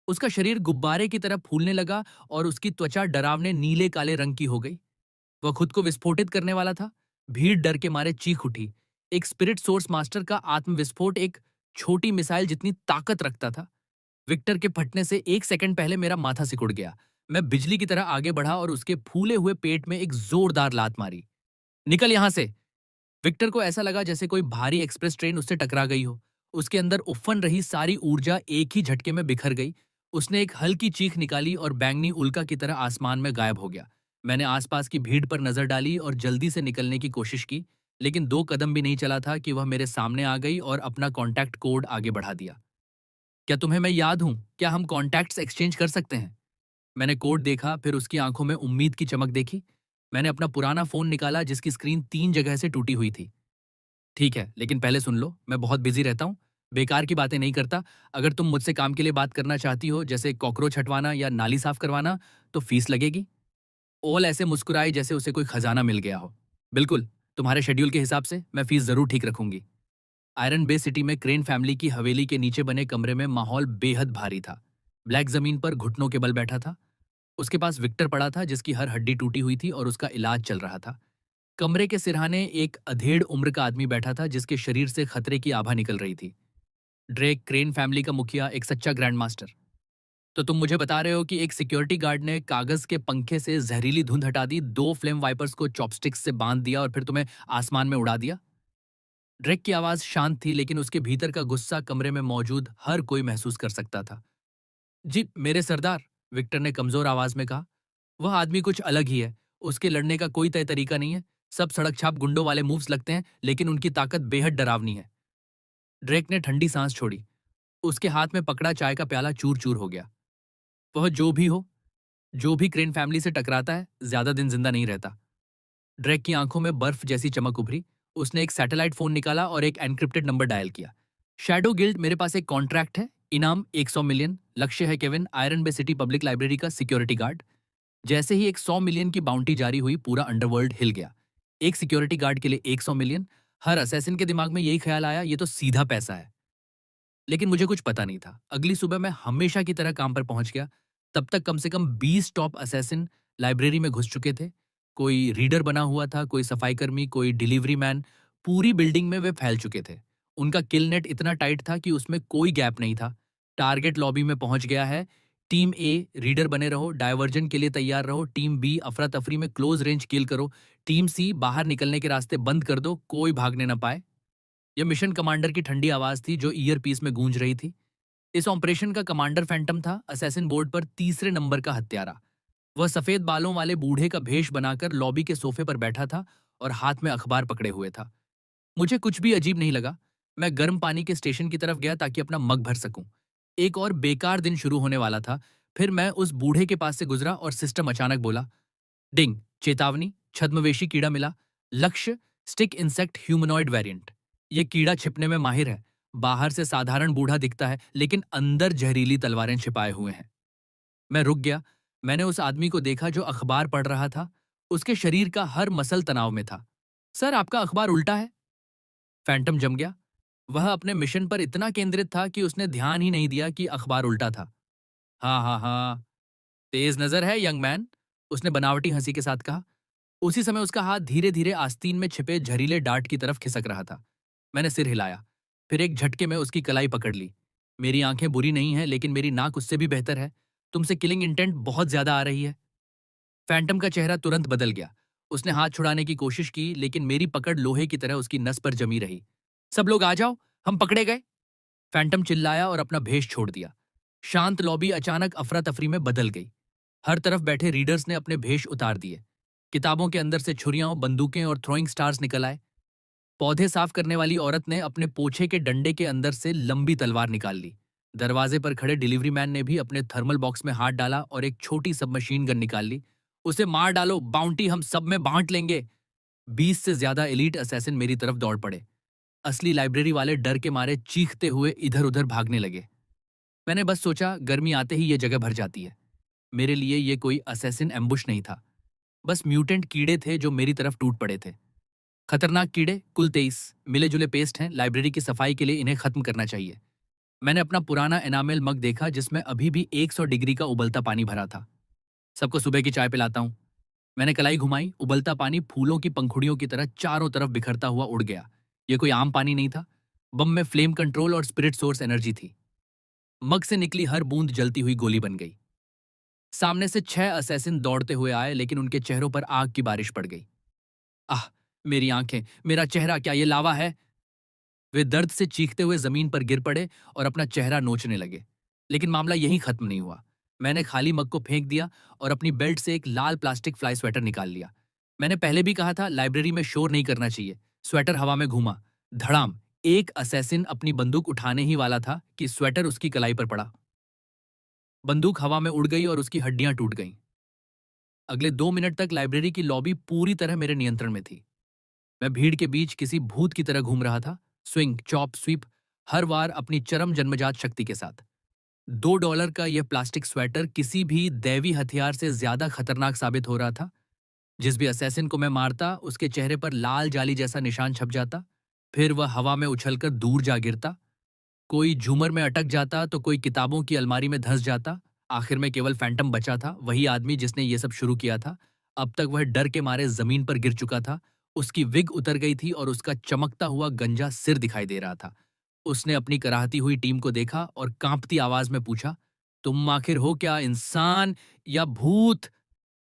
उसका शरीर गुब्बारे की तरह फूलने लगा और उसकी त्वचा डरावने नीले काले रंग की हो गई। वह खुद को विस्फोटित करने वाला था। भीड़ डर के मारे चीख उठी। एक स्पिरिट सोर्स मास्टर का आत्मविस्फोट एक छोटी मिसाइल जितनी ताकत रखता था। विक्टर के फटने से 1 सेकंड पहले मेरा माथा सिकुड़ गया। मैं बिजली की तरह आगे बढ़ा और उसके फूले हुए पेट में एक जोरदार लात मारी। निकल यहां से! विक्टर को ऐसा लगा जैसे कोई भारी एक्सप्रेस ट्रेन उससे टकरा गई हो। उसके अंदर उफन रही सारी ऊर्जा एक ही झटके में बिखर गई। उसने एक हल्की चीख निकाली और बैंगनी उल्का की तरह आसमान में गायब हो गया। मैंने आसपास की भीड़ पर नजर डाली और जल्दी से निकलने की कोशिश की, लेकिन 2 कदम भी नहीं चला था कि वह मेरे सामने आ गई और अपना कॉन्टैक्ट कोड आगे बढ़ा दिया। क्या तुम्हें मैं याद हूं? क्या हम कॉन्टैक्ट्स एक्सचेंज कर सकते हैं? मैंने कोड देखा, फिर उसकी आंखों में उम्मीद की चमक देखी। मैंने अपना पुराना फोन निकाला जिसकी स्क्रीन 3 जगह से टूटी हुई थी। ठीक है, लेकिन पहले सुन लो, मैं बहुत बिजी रहता हूँ, बेकार की बातें नहीं करता। अगर तुम मुझसे काम के लिए बात करना चाहती हो, जैसे कॉकरोच हटवाना या नाली साफ करवाना, तो फीस लगेगी। ओल ऐसे मुस्कुराई जैसे उसे कोई खजाना मिल गया हो। बिल्कुल, तुम्हारे शेड्यूल के हिसाब से मैं फीस जरूर ठीक रखूंगी। आयरन बे सिटी में क्रेन फैमिली की हवेली के नीचे बने कमरे में माहौल बेहद भारी था। ब्लैक जमीन पर घुटनों के बल बैठा था। उसके पास विक्टर पड़ा था जिसकी हर हड्डी टूटी हुई थी और उसका इलाज चल रहा था। कमरे के सिरहाने एक अधेड़ उम्र का आदमी बैठा था जिसके शरीर से खतरे की आभा निकल रही थी। ड्रेक, क्रेन फैमिली का मुखिया, एक सच्चा ग्रैंड मास्टर। तो तुम मुझे बता रहे हो कि एक सिक्योरिटी गार्ड ने कागज के पंखे से जहरीली धुंध हटा दी, 2 फ्लेम वाइपर्स को चॉपस्टिक्स से बांध दिया और फिर तुम्हें आसमान में उड़ा दिया? ड्रेक की आवाज शांत थी, लेकिन उसके भीतर का गुस्सा कमरे में मौजूद हर कोई महसूस कर सकता था। जी मेरे सरदार, विक्टर ने कमजोर आवाज में कहा। वह आदमी कुछ अलग ही है। उसके लड़ने का कोई तय तरीका नहीं है। सब सड़क छाप गुंडों वाले मूव्स लगते हैं, लेकिन उनकी ताकत बेहद डरावनी है। ड्रेक ने ठंडी सांस छोड़ी। उसके हाथ में पकड़ा चाय का प्याला चूर चूर हो गया। वह जो भी हो, जो भी क्रेन फैमिली से टकराता है, ज्यादा दिन जिंदा नहीं रहता। ड्रेक की आंखों में बर्फ जैसी चमक उभरी। उसने एक सैटेलाइट फोन निकाला और एक एनक्रिप्टेड नंबर डायल किया। शैडो गिल्ड, मेरे पास एक कॉन्ट्रैक्ट है। इनाम 100 मिलियन। लक्ष्य है केविन, आयरन बे सिटी पब्लिक लाइब्रेरी का सिक्योरिटी गार्ड। जैसे ही एक 100 मिलियन की बाउंटी जारी हुई, पूरा अंडरवर्ल्ड हिल गया। एक सिक्योरिटी गार्ड के लिए 100 मिलियन। हर असैसिन के दिमाग में यही ख्याल आया, ये तो सीधा पैसा है। लेकिन मुझे कुछ पता नहीं था। अगली सुबह मैं हमेशा की तरह काम पर पहुंच गया। तब तक कम से कम 20 टॉप असैसिन लाइब्रेरी में घुस चुके थे। कोई रीडर बना हुआ था, कोई सफाईकर्मी, कोई डिलीवरी मैन। पूरी बिल्डिंग में वे फैल चुके थे। उनका किल नेट इतना टाइट था कि उसमें कोई गैप नहीं था। टारगेट लॉबी में पहुंच गया है। टीम ए रीडर बने रहो, डायवर्जन के लिए तैयार रहो। टीम बी अफरा तफरी में क्लोज रेंज किल करो। टीम सी बाहर निकलने के रास्ते बंद कर दो, कोई भागने न पाए। यह मिशन कमांडर की ठंडी आवाज थी जो ईयर पीस में गूंज रही थी। इस ऑपरेशन का कमांडर फैंटम था, असैसिन बोर्ड पर तीसरे नंबर का हत्यारा। वह सफेद बालों वाले बूढ़े का भेष बनाकर लॉबी के सोफे पर बैठा था और हाथ में अखबार पकड़े हुए था। मुझे कुछ भी अजीब नहीं लगा। मैं गर्म पानी के स्टेशन की तरफ गया ताकि अपना मग भर सकूं। एक और बेकार दिन शुरू होने वाला था। फिर मैं उस बूढ़े के पास से गुजरा और सिस्टम अचानक बोला, डिंग, चेतावनी, छद्मवेशी कीड़ा मिला। लक्ष्य, स्टिक इंसेक्ट ह्यूमनॉइड वेरिएंट। ये कीड़ा छिपने में माहिर है। बाहर से साधारण बूढ़ा दिखता है, लेकिन अंदर जहरीली तलवारें छिपाए हुए हैं। मैं रुक गया। मैंने उस आदमी को देखा जो अखबार पढ़ रहा था। उसके शरीर का हर मसल तनाव में था। सर, आपका अखबार उल्टा है। फैंटम जम गया। वह अपने मिशन पर इतना केंद्रित था कि उसने ध्यान ही नहीं दिया कि अखबार उल्टा था। हाँ हाँ हाँ, तेज नजर है यंग मैन, उसने बनावटी हंसी के साथ कहा। उसी समय उसका हाथ धीरे धीरे आस्तीन में छिपे जहरीले डार्ट की तरफ खिसक रहा था। मैंने सिर हिलाया। फिर एक झटके में उसकी कलाई पकड़ ली। मेरी आंखें बुरी नहीं हैं, लेकिन मेरी नाक उससे भी बेहतर है। तुमसे किलिंग इंटेंट बहुत ज्यादा आ रही है। फैंटम का चेहरा तुरंत बदल गया। उसने हाथ छुड़ाने की कोशिश की, लेकिन मेरी पकड़ लोहे की तरह उसकी नस पर जमी रही। सब लोग आ जाओ, हम पकड़े गए। फैंटम चिल्लाया और अपना भेष छोड़ दिया। शांत लॉबी अचानक अफरा तफरी में बदल गई। हर तरफ बैठे रीडर्स ने अपने भेष उतार दिए। किताबों के अंदर से छुरियां, बंदूकें और थ्रोइंग स्टार्स निकल आए। पौधे साफ करने वाली औरत ने अपने पोछे के डंडे के अंदर से लंबी तलवार निकाल ली। दरवाजे पर खड़े डिलीवरी मैन ने भी अपने थर्मल बॉक्स में हाथ डाला और एक छोटी सबमशीन गन निकाल ली। उसे मार डालो, बाउंटी हम सब में बांट लेंगे। 20 से ज्यादा एलीट असैसिन मेरी तरफ दौड़ पड़े। असली लाइब्रेरी वाले डर के मारे चीखते हुए इधर उधर भागने लगे। मैंने बस सोचा, गर्मी आते ही ये जगह भर जाती है। मेरे लिए ये कोई असैसिन एम्बुश नहीं था, बस म्यूटेंट कीड़े थे जो मेरी तरफ टूट पड़े थे। खतरनाक कीड़े, कुल 23 मिले जुले पेस्ट हैं। लाइब्रेरी की सफाई के लिए इन्हें खत्म करना चाहिए। मैंने अपना पुराना एनामेल मग देखा जिसमें अभी भी 100 डिग्री का उबलता पानी भरा था। सबको सुबह की चाय पिलाता हूँ। मैंने कलाई घुमाई। उबलता पानी फूलों की पंखुड़ियों की तरह चारों तरफ बिखरता हुआ उड़ गया। यह कोई आम पानी नहीं था। बम में फ्लेम कंट्रोल और स्पिरिट सोर्स एनर्जी थी। मग से निकली हर बूंद जलती हुई गोली बन गई। सामने से 6 असैसिन दौड़ते हुए आए, लेकिन उनके चेहरों पर आग की बारिश पड़ गई। आह, मेरी आंखें, मेरा चेहरा, क्या ये लावा है? वे दर्द से चीखते हुए जमीन पर गिर पड़े और अपना चेहरा नोचने लगे। लेकिन मामला यहीं खत्म नहीं हुआ। मैंने खाली मग को फेंक दिया और अपनी बेल्ट से एक लाल प्लास्टिक फ्लाई स्वेटर निकाल लिया। मैंने पहले भी कहा था, लाइब्रेरी में शोर नहीं करना चाहिए। स्वेटर हवा में घूमा। धड़ाम, एक असैसिन अपनी बंदूक उठाने ही वाला था कि स्वेटर उसकी कलाई पर पड़ा। बंदूक हवा में उड़ गई और उसकी हड्डियां टूट गईं। अगले 2 मिनट तक लाइब्रेरी की लॉबी पूरी तरह मेरे नियंत्रण में थी। मैं भीड़ के बीच किसी भूत की तरह घूम रहा था, स्विंग, चॉप, स्वीप, हर वार अपनी चरम जन्मजात शक्ति के साथ। $2 का यह प्लास्टिक स्वेटर किसी भी दैवी हथियार से ज्यादा खतरनाक साबित हो रहा था। जिस भी असैसिन को मैं मारता, उसके चेहरे पर लाल जाली जैसा निशान छप जाता। फिर वह हवा में उछलकर दूर जा गिरता। कोई झूमर में अटक जाता तो कोई किताबों की अलमारी में धंस जाता। आखिर में केवल फैंटम बचा था, वही आदमी जिसने ये सब शुरू किया था। अब तक वह डर के मारे जमीन पर गिर चुका था। उसकी विग उतर गई थी और उसका चमकता हुआ गंजा सिर दिखाई दे रहा था। उसने अपनी कराहती हुई टीम को देखा और कांपती आवाज में पूछा, तुम आखिर हो क्या, इंसान या भूत?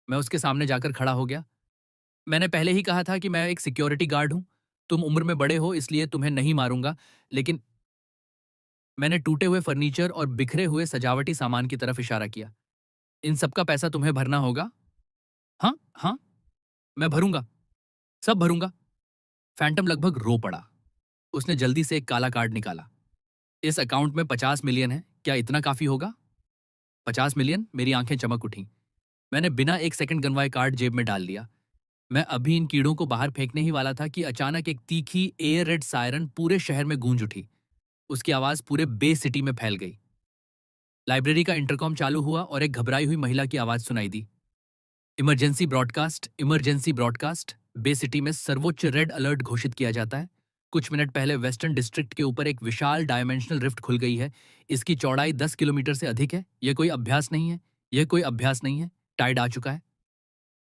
मैं उसके सामने जाकर खड़ा हो गया। मैंने पहले ही कहा था कि मैं एक सिक्योरिटी गार्ड हूं। तुम उम्र में बड़े हो, इसलिए तुम्हें नहीं मारूंगा, लेकिन मैंने टूटे हुए फर्नीचर और बिखरे हुए सजावटी सामान की तरफ इशारा किया। इन सब का पैसा तुम्हें भरना होगा। हाँ हाँ, मैं भरूंगा, सब भरूंगा। फैंटम लगभग रो पड़ा। उसने जल्दी से एक काला कार्ड निकाला। इस अकाउंट में 50 मिलियन है, क्या इतना काफी होगा? 50 मिलियन? मेरी आंखें चमक उठीं। मैंने बिना एक सेकंड गंवाए कार्ड जेब में डाल लिया। मैं अभी इन कीड़ों को बाहर फेंकने ही वाला था कि अचानक एक तीखी एयर रेड सायरन पूरे शहर में गूंज उठी। उसकी आवाज पूरे बे सिटी में फैल गई। लाइब्रेरी का इंटरकॉम चालू हुआ और एक घबराई हुई महिला की आवाज सुनाई दी। Emergency broadcast, emergency broadcast. Bay city में सर्वोच्च रेड अलर्ट घोषित किया जाता है। कुछ मिनट पहले वेस्टर्न डिस्ट्रिक्ट के ऊपर एक विशाल डायमेंशनल रिफ्ट खुल गई है। इसकी चौड़ाई 10 किलोमीटर से अधिक है। यह कोई अभ्यास नहीं है, यह कोई अभ्यास नहीं है। टाइड आ चुका है।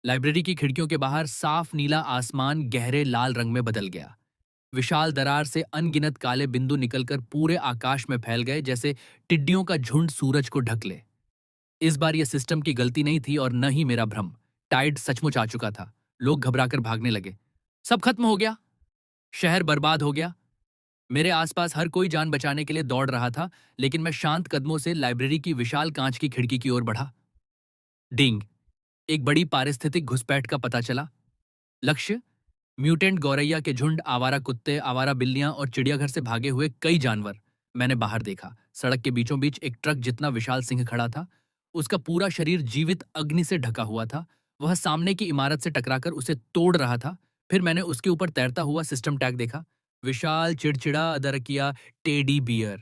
लाइब्रेरी की खिड़कियों के बाहर साफ नीला आसमान गहरे लाल रंग में बदल गया। विशाल दरार से अनगिनत काले बिंदु निकलकर पूरे आकाश में फैल गए, जैसे टिड्डियों का झुंड सूरज को ढक ले। इस बार यह सिस्टम की गलती नहीं थी और न ही मेरा भ्रम। टाइड सचमुच आ चुका था। लोग घबराकर भागने लगे। सब खत्म हो गया। शहर बर्बाद हो गया। मेरे आसपास हर कोई जान बचाने के लिए दौड़ रहा था, लेकिन मैं शांत कदमों से लाइब्रेरी की विशाल कांच की खिड़की की ओर बढ़ा। डिंग। एक बड़ी पारिस्थितिक घुसपैठ का पता चला। लक्ष्य, म्यूटेंट गौरैया के झुंड, आवारा कुत्ते, आवारा बिल्लियां और चिड़ियाघर से भागे हुए कई जानवर। मैंने बाहर देखा। सड़क के बीचों बीच एक ट्रक जितना विशाल सिंह खड़ा था। उसका पूरा शरीर जीवित अग्नि से ढका हुआ था। वह सामने की इमारत से टकराकर उसे तोड़ रहा था। फिर मैंने उसके ऊपर तैरता हुआ सिस्टम टैग देखा। विशाल, चिड़चिड़ा, अदरकिया, टेडी बियर।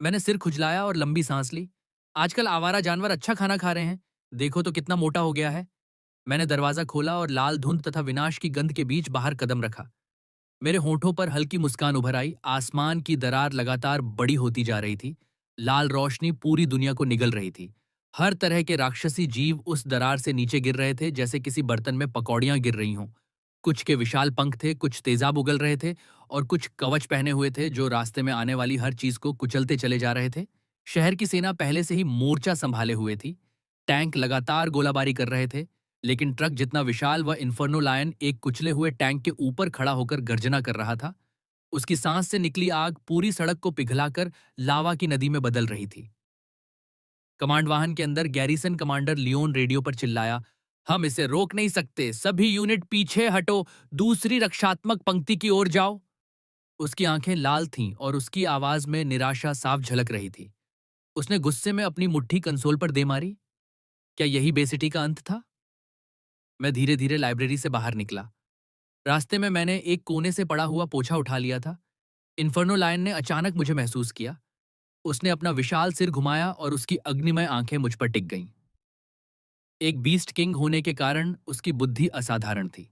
मैंने सिर खुजलाया और लंबी सांस ली। आजकल आवारा जानवर अच्छा खाना खा रहे हैं। देखो तो कितना मोटा हो गया है। मैंने दरवाजा खोला और लाल धुंध तथा विनाश की गंध के बीच बाहर कदम रखा। मेरे होठों पर हल्की मुस्कान उभर आई। आसमान की दरार लगातार बड़ी होती जा रही थी। लाल रोशनी पूरी दुनिया को निगल रही थी। हर तरह के राक्षसी जीव उस दरार से नीचे गिर रहे थे, जैसे किसी बर्तन में पकौड़ियां गिर रही हों। कुछ के विशाल पंख थे, कुछ तेजाब उगल रहे थे और कुछ कवच पहने हुए थे जो रास्ते में आने वाली हर चीज को कुचलते चले जा रहे थे। शहर की सेना पहले से ही मोर्चा संभाले हुए थी। टैंक लगातार गोलाबारी कर रहे थे, लेकिन ट्रक जितना विशाल व इन्फर्नो लायन एक कुचले हुए टैंक के ऊपर खड़ा होकर गर्जना कर रहा था। उसकी सांस से निकली आग पूरी सड़क को पिघलाकर लावा की नदी में बदल रही थी। कमांड वाहन के अंदर गैरिसन कमांडर लियोन रेडियो पर चिल्लाया, हम इसे रोक नहीं सकते। सभी यूनिट पीछे हटो। दूसरी रक्षात्मक पंक्ति की ओर जाओ। उसकी आंखें लाल थीं और उसकी आवाज में निराशा साफ झलक रही थी। उसने गुस्से में अपनी मुट्ठी कंसोल पर दे मारी। क्या यही बेसिटी का अंत था? मैं धीरे धीरे लाइब्रेरी से बाहर निकला। रास्ते में मैंने एक कोने से पड़ा हुआ पोछा उठा लिया था। इन्फर्नो लायन ने अचानक मुझे महसूस किया। उसने अपना विशाल सिर घुमाया और उसकी अग्निमय आंखें मुझ पर टिक गईं। एक बीस्ट किंग होने के कारण उसकी बुद्धि असाधारण थी।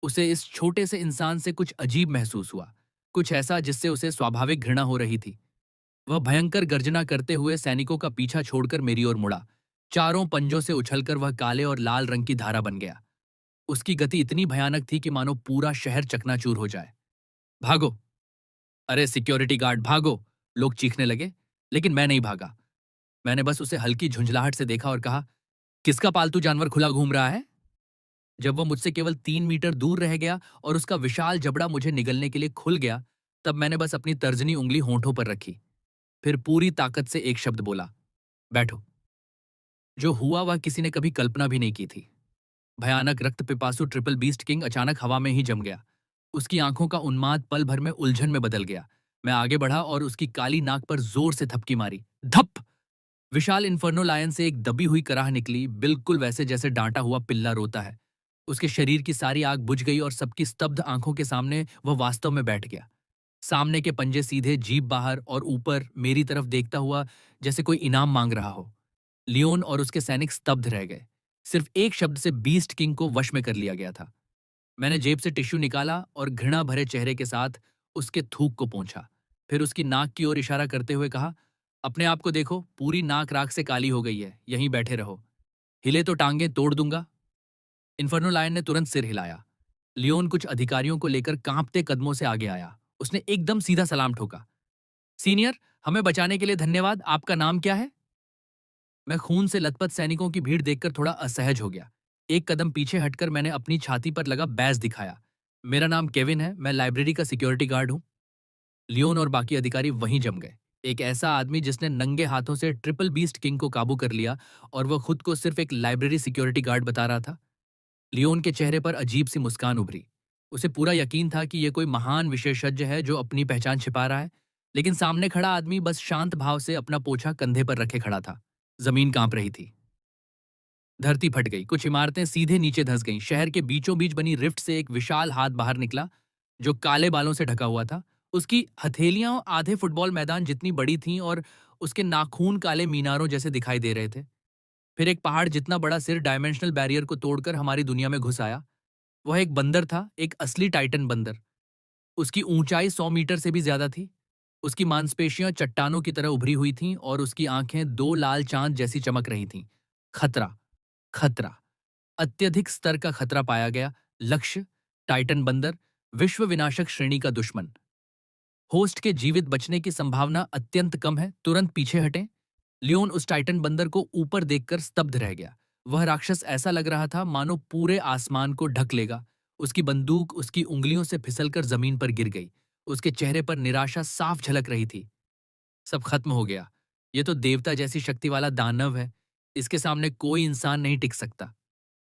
उसे इस छोटे से इंसान से कुछ अजीब महसूस हुआ, कुछ ऐसा जिससे उसे स्वाभाविक घृणा हो रही थी। वह भयंकर गर्जना करते हुए सैनिकों का पीछा छोड़कर मेरी ओर मुड़ा। चारों पंजों से उछलकर वह काले और लाल रंग की धारा बन गया। उसकी गति इतनी भयानक थी कि मानो पूरा शहर चकनाचूर हो जाए। भागो! अरे सिक्योरिटी गार्ड भागो! लोग चीखने लगे, लेकिन मैं नहीं भागा। मैंने बस उसे हल्की झुंझलाहट से देखा और कहा, किसका पालतू जानवर खुला घूम रहा है? जब वह मुझसे केवल 3 मीटर दूर रह गया और उसका विशाल जबड़ा मुझे निगलने के लिए खुल गया, तब मैंने बस अपनी तर्जनी उंगली होंठों पर रखी। फिर पूरी ताकत से एक शब्द बोला, बैठो। जो हुआ वह किसी ने कभी कल्पना भी नहीं की थी। भयानक रक्त पिपासु ट्रिपल बीस्ट किंग अचानक हवा में ही जम गया। उसकी आंखों का उन्माद पल भर में उलझन में बदल गया। मैं आगे बढ़ा और उसकी काली नाक पर जोर से थपकी मारी। धप! विशाल इन्फर्नो लायन से एक दबी हुई कराह निकली, बिल्कुल वैसे जैसे डांटा हुआ पिल्ला रोता है। उसके शरीर की सारी आग बुझ गई और सबकी स्तब्ध आंखों के सामने वह वास्तव में बैठ गया। सामने के पंजे सीधे, जीभ बाहर और ऊपर मेरी तरफ देखता हुआ, जैसे कोई इनाम मांग रहा हो। लियोन और उसके सैनिक स्तब्ध रह गए। सिर्फ एक शब्द से बीस्ट किंग को वश में कर लिया गया था। मैंने जेब से टिश्यू निकाला और घृणा भरे चेहरे के साथ उसके थूक को पोंछा। फिर उसकी नाक की ओर इशारा करते हुए कहा, अपने आप को देखो, पूरी नाक राख से काली हो गई है। यहीं बैठे रहो। हिले तो टांगें तोड़ दूंगा। इन्फर्नो लायन ने तुरंत सिर हिलाया। लियोन कुछ अधिकारियों को लेकर कांपते कदमों से आगे आया। उसने एकदम सीधा सलाम ठोका। सीनियर, हमें बचाने के लिए धन्यवाद। आपका नाम क्या है? मैं खून से लथपथ सैनिकों की भीड़ देखकर थोड़ा असहज हो गया। एक कदम पीछे हटकर मैंने अपनी छाती पर लगा बैज दिखाया। मेरा नाम केविन है। मैं लाइब्रेरी का सिक्योरिटी गार्ड हूं। लियोन और बाकी अधिकारी वहीं जम गए। एक ऐसा आदमी जिसने नंगे हाथों से ट्रिपल बीस्ट किंग को काबू कर लिया और वह खुद को सिर्फ एक लाइब्रेरी सिक्योरिटी गार्ड बता रहा था। लियोन के चेहरे पर अजीब सी मुस्कान उभरी। उसे पूरा यकीन था कि यह कोई महान विशेषज्ञ है जो अपनी पहचान छिपा रहा है, लेकिन सामने खड़ा आदमी बस शांत भाव से अपना पोछा कंधे पर रखे खड़ा था। जमीन कांप रही थी। धरती फट गई। कुछ इमारतें सीधे नीचे धंस गईं। शहर के बीचों बीच बनी रिफ्ट से एक विशाल हाथ बाहर निकला, जो काले बालों से ढका हुआ था। उसकी हथेलियां आधे फुटबॉल मैदान जितनी बड़ी थीं और उसके नाखून काले मीनारों जैसे दिखाई दे रहे थे। फिर एक पहाड़ जितना बड़ा सिर डायमेंशनल बैरियर को तोड़कर हमारी दुनिया में घुस आया। वह एक बंदर था, एक असली टाइटन बंदर। उसकी ऊंचाई 100 मीटर से भी ज्यादा थी। उसकी मांसपेशियां चट्टानों की तरह उभरी हुई थीं और उसकी आंखें 2 लाल चांद जैसी चमक रही थीं। खतरा, खतरा, अत्यधिक स्तर का खतरा पाया गया। लक्ष्य, टाइटन बंदर, विश्व विनाशक श्रेणी का दुश्मन। होस्ट के जीवित बचने की संभावना अत्यंत कम है। तुरंत पीछे हटें। लियोन उस टाइटन बंदर को ऊपर देखकर स्तब्ध रह गया। वह राक्षस ऐसा लग रहा था मानो पूरे आसमान को ढक लेगा। उसकी बंदूक उसकी उंगलियों से फिसलकर जमीन पर गिर गई। उसके चेहरे पर निराशा साफ झलक रही थी। सब खत्म हो गया। ये तो देवता जैसी शक्ति वाला दानव है। इसके सामने कोई इंसान नहीं टिक सकता।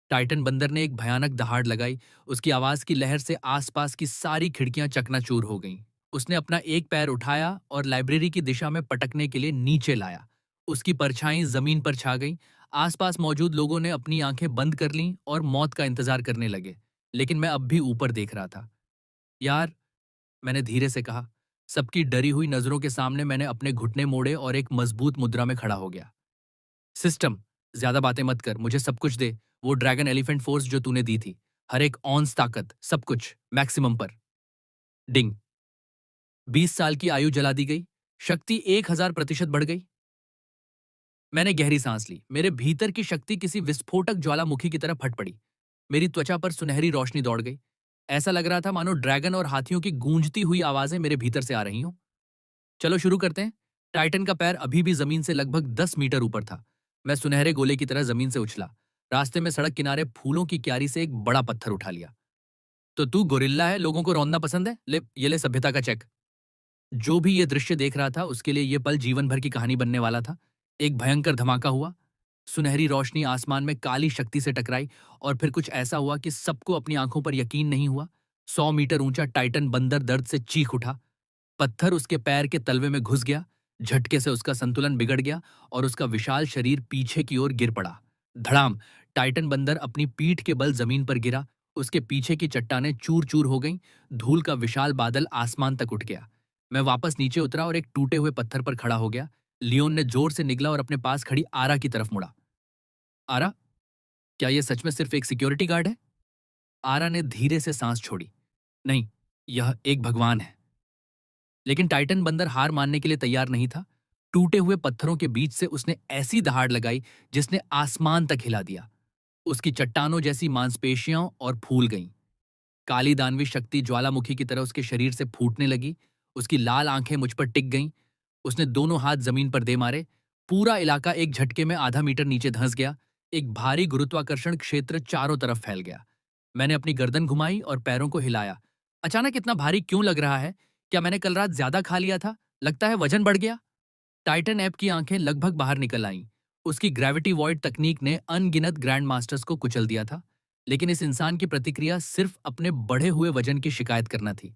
टाइटन बंदर ने एक भयानक दहाड़ लगाई। उसकी आवाज की लहर से आसपास की सारी खिड़कियां चकनाचूर हो गईं। उसने अपना एक पैर उठाया और लाइब्रेरी की दिशा में पटकने के लिए नीचे लाया। उसकी परछाई जमीन पर छा गई। आसपास मौजूद लोगों ने अपनी आंखें बंद कर लीं और मौत का इंतजार करने लगे। लेकिन मैं अब भी ऊपर देख रहा था। यार, मैंने धीरे से कहा। सबकी डरी हुई नजरों के सामने मैंने अपने घुटने मोड़े और एक मजबूत मुद्रा में खड़ा हो गया। सिस्टम, ज्यादा बातें मत कर, मुझे सब कुछ दे। वो ड्रैगन एलिफेंट फोर्स जो तूने दी थी, हर एक ऑन्स ताकत, सब कुछ मैक्सिमम पर। डिंग। 20 साल की आयु जला दी गई। शक्ति 1000% बढ़ गई। मैंने गहरी सांस ली। मेरे भीतर की शक्ति किसी विस्फोटक ज्वालामुखी की तरह फट पड़ी। मेरी त्वचा पर सुनहरी रोशनी दौड़ गई। ऐसा लग रहा था मानो ड्रैगन और हाथियों की गूंजती हुई आवाजें मेरे भीतर से आ रही हों। चलो शुरू करते हैं। टाइटन का पैर अभी भी जमीन से लगभग 10 मीटर ऊपर था। मैं सुनहरे गोले की तरह जमीन से उछला। रास्ते में सड़क किनारे फूलों की क्यारी से एक बड़ा पत्थर उठा लिया। तो तू गोरिल्ला है, लोगों को रौंदना पसंद है? ले, ये ले सभ्यता का चेक। जो भी ये दृश्य देख रहा था उसके लिए ये पल जीवन भर की कहानी बनने वाला था। एक भयंकर धमाका हुआ। सुनहरी रोशनी आसमान में काली शक्ति से टकराई और फिर कुछ ऐसा हुआ कि सबको अपनी आंखों पर यकीन नहीं हुआ। 100 मीटर ऊंचा टाइटन बंदर दर्द से चीख उठा। पत्थर उसके पैर के तलवे में घुस गया। झटके से उसका संतुलन बिगड़ गया और उसका विशाल शरीर पीछे की ओर गिर पड़ा। धड़ाम! टाइटन बंदर अपनी पीठ के बल जमीन पर गिरा। उसके पीछे की चट्टानें चूर चूर हो गईं। धूल का विशाल बादल आसमान तक उठ गया। मैं वापस नीचे उतरा और एक टूटे हुए पत्थर पर खड़ा हो गया। लियोन ने जोर से निगला और अपने पास खड़ी आरा की तरफ मुड़ा। आरा, क्या यह सच में सिर्फ एक सिक्योरिटी गार्ड है? आरा ने धीरे से सांस छोड़ी। नहीं, यह एक भगवान है। लेकिन टाइटन बंदर हार मानने के लिए तैयार नहीं था। टूटे हुए पत्थरों के बीच से उसने ऐसी दहाड़ लगाई जिसने आसमान तक हिला दिया। उसकी चट्टानों जैसी मांसपेशियां और फूल गईं। काली दानवी शक्ति ज्वालामुखी की तरह उसके शरीर से फूटने लगी। उसकी लाल आंखें मुझ पर टिक गईं। उसने दोनों हाथ जमीन पर दे मारे। पूरा इलाका एक झटके में आधा मीटर नीचे धंस गया। एक भारी गुरुत्वाकर्षण क्षेत्र चारों तरफ फैल गया। मैंने अपनी गर्दन घुमाई और पैरों को हिलाया। अचानक इतना भारी क्यों लग रहा है? क्या मैंने कल रात ज्यादा खा लिया था? लगता है वजन बढ़ गया। टाइटन ऐप की आंखें लगभग बाहर निकल आईं। उसकी ग्रेविटी वॉइड तकनीक ने अनगिनत ग्रैंड मास्टर्स को कुचल दिया था। लेकिन इस इंसान की प्रतिक्रिया सिर्फ अपने बढ़े हुए वजन की शिकायत करना थी।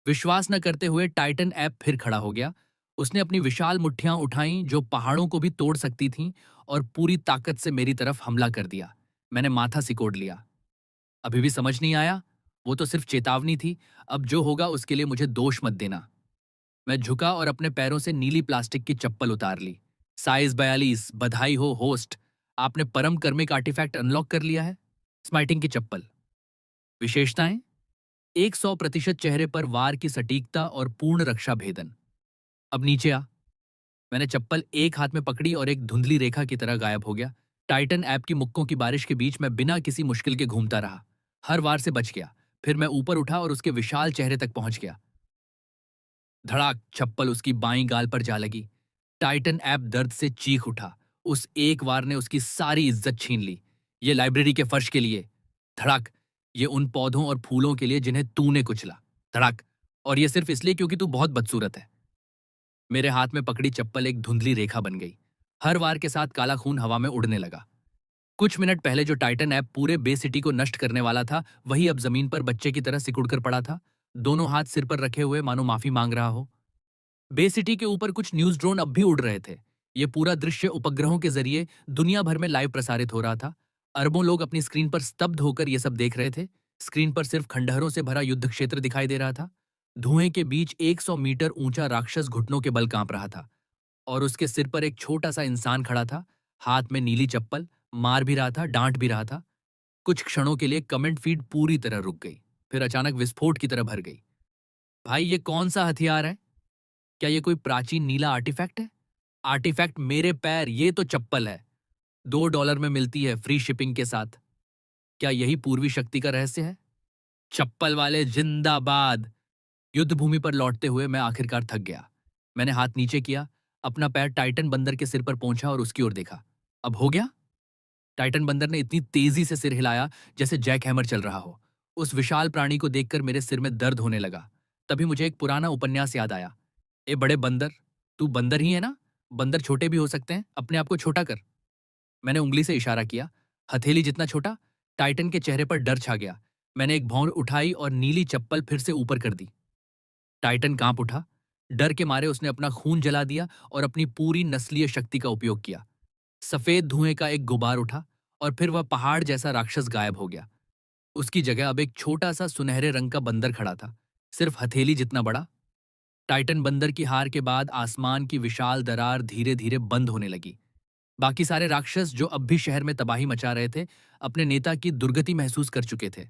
विश्वास न करते हुए टाइटन ऐप फिर खड़ा हो गया। उसने अपनी विशाल मुट्ठियां उठाईं जो पहाड़ों को भी तोड़ सकती थीं और पूरी ताकत से मेरी तरफ हमला कर दिया। मैंने माथा सिकोड़ लिया। अभी भी समझ नहीं आया? वो तो सिर्फ चेतावनी थी। अब जो होगा उसके लिए मुझे दोष मत देना। मैं झुका और अपने पैरों से नीली प्लास्टिक की चप्पल उतार ली। साइज 42, बधाई हो होस्ट, आपने परम कर्मिक आर्टिफैक्ट अनलॉक कर लिया है। स्माइटिंग की चप्पल। विशेषताएं: 100% चेहरे पर वार की सटीकता और पूर्ण रक्षा भेदन। अब नीचे आ। मैंने चप्पल एक हाथ में पकड़ी और एक धुंधली रेखा की तरह गायब हो गया। टाइटन ऐप की मुक्कों की बारिश के बीच मैं बिना किसी मुश्किल के घूमता रहा। हर वार से बच गया। फिर मैं ऊपर उठा और उसके विशाल चेहरे तक पहुंच गया। धड़ाक! चप्पल उसकी बाईं गाल पर जा लगी। टाइटन ऐप दर्द से चीख उठा। उस एक वार ने उसकी सारी इज्जत छीन ली। ये लाइब्रेरी के फर्श के लिए। धड़ाक! ये उन पौधों और फूलों के लिए जिन्हें तूने कुचला। धड़ाक! और ये सिर्फ इसलिए क्योंकि तू बहुत बदसूरत है। मेरे हाथ में पकड़ी चप्पल एक धुंधली रेखा बन गई। हर वार के साथ काला खून हवा में उड़ने लगा। कुछ मिनट पहले जो टाइटन ऐप पूरे बे सिटी को नष्ट करने वाला था, वही अब जमीन पर बच्चे की तरह सिकुड़कर पड़ा था, दोनों हाथ सिर पर रखे हुए मानो माफी मांग रहा हो। बे सिटी के ऊपर कुछ न्यूज ड्रोन अब भी उड़ रहे थे। ये पूरा दृश्य उपग्रहों के जरिए दुनिया भर में लाइव प्रसारित हो रहा था। अरबों लोग अपनी स्क्रीन पर स्तब्ध होकर ये सब देख रहे थे। स्क्रीन पर सिर्फ खंडहरों से भरा युद्ध क्षेत्र दिखाई दे रहा था। धुएं के बीच 100 मीटर ऊंचा राक्षस घुटनों के बल कांप रहा था और उसके सिर पर एक छोटा सा इंसान खड़ा था, हाथ में नीली चप्पल, मार भी रहा था, डांट भी रहा था। कुछ क्षणों के लिए कमेंट फीड पूरी तरह रुक गई, फिर अचानक विस्फोट की तरह भर गई। भाई, ये कौन सा हथियार है? क्या ये कोई प्राचीन नीला आर्टिफैक्ट है? आर्टिफैक्ट मेरे पैर, ये तो चप्पल है। $2 में मिलती है, फ्री शिपिंग के साथ। क्या यही पूर्वी शक्ति का रहस्य है? चप्पल वाले जिंदाबाद। युद्ध भूमि पर लौटते हुए मैं आखिरकार थक गया। मैंने हाथ नीचे किया। अपना पैर टाइटन बंदर के सिर पर पहुंचा और उसकी ओर देखा। अब हो गया? टाइटन बंदर ने इतनी तेजी से सिर हिलाया जैसे जैक हैमर चल रहा हो। उस विशाल प्राणी को देखकर मेरे सिर में दर्द होने लगा। तभी मुझे एक पुराना उपन्यास याद आया। ए बड़े बंदर, तू बंदर ही है ना? बंदर छोटे भी हो सकते हैं, अपने आप को छोटा कर। मैंने उंगली से इशारा किया। हथेली जितना छोटा। टाइटन के चेहरे पर डर छा गया। मैंने एक भौं उठाई और नीली चप्पल फिर से ऊपर कर दी। टाइटन कांप उठा। डर के मारे उसने अपना खून जला दिया और अपनी पूरी नस्लीय शक्ति का उपयोग किया। सफेद धुएं का एक गुबार उठा और फिर वह पहाड़ जैसा राक्षस गायब हो गया। उसकी जगह अब एक छोटा सा सुनहरे रंग का बंदर खड़ा था, सिर्फ हथेली जितना बड़ा। टाइटन बंदर की हार के बाद आसमान की विशाल दरार धीरे धीरे बंद होने लगी। बाकी सारे राक्षस जो अब भी शहर में तबाही मचा रहे थे, अपने नेता की दुर्गति महसूस कर चुके थे।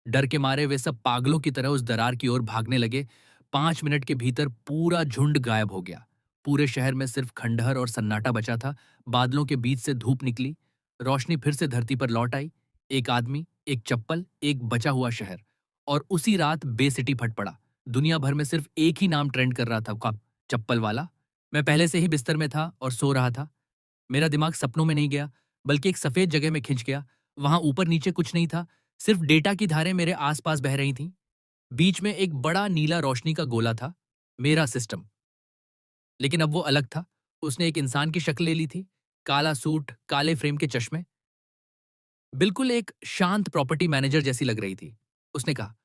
डर के मारे वे सब पागलों की तरह उस दरार की ओर भागने लगे। 5 मिनट के भीतर पूरा झुंड गायब हो गया। पूरे शहर में सिर्फ खंडहर और सन्नाटा बचा था। बादलों के बीच से धूप निकली। रोशनी फिर से धरती पर लौट आई। एक आदमी, एक चप्पल, एक बचा हुआ शहर। और उसी रात बे सिटी फट पड़ा। दुनिया भर में सिर्फ एक ही नाम ट्रेंड कर रहा था, कब? चप्पल वाला। मैं पहले से ही बिस्तर में था और सो रहा था। मेरा दिमाग सपनों में नहीं गया, बल्कि एक सफेद जगह में खिंच गया। वहां ऊपर नीचे कुछ नहीं था, सिर्फ डेटा की धारें मेरे आसपास बह रही थीं। बीच में एक बड़ा नीला रोशनी का गोला था, मेरा सिस्टम। लेकिन अब वो अलग था। उसने एक इंसान की शक्ल ले ली थी। काला सूट, काले फ्रेम के चश्मे। बिल्कुल एक शांत प्रॉपर्टी मैनेजर जैसी लग रही थी। उसने कहा,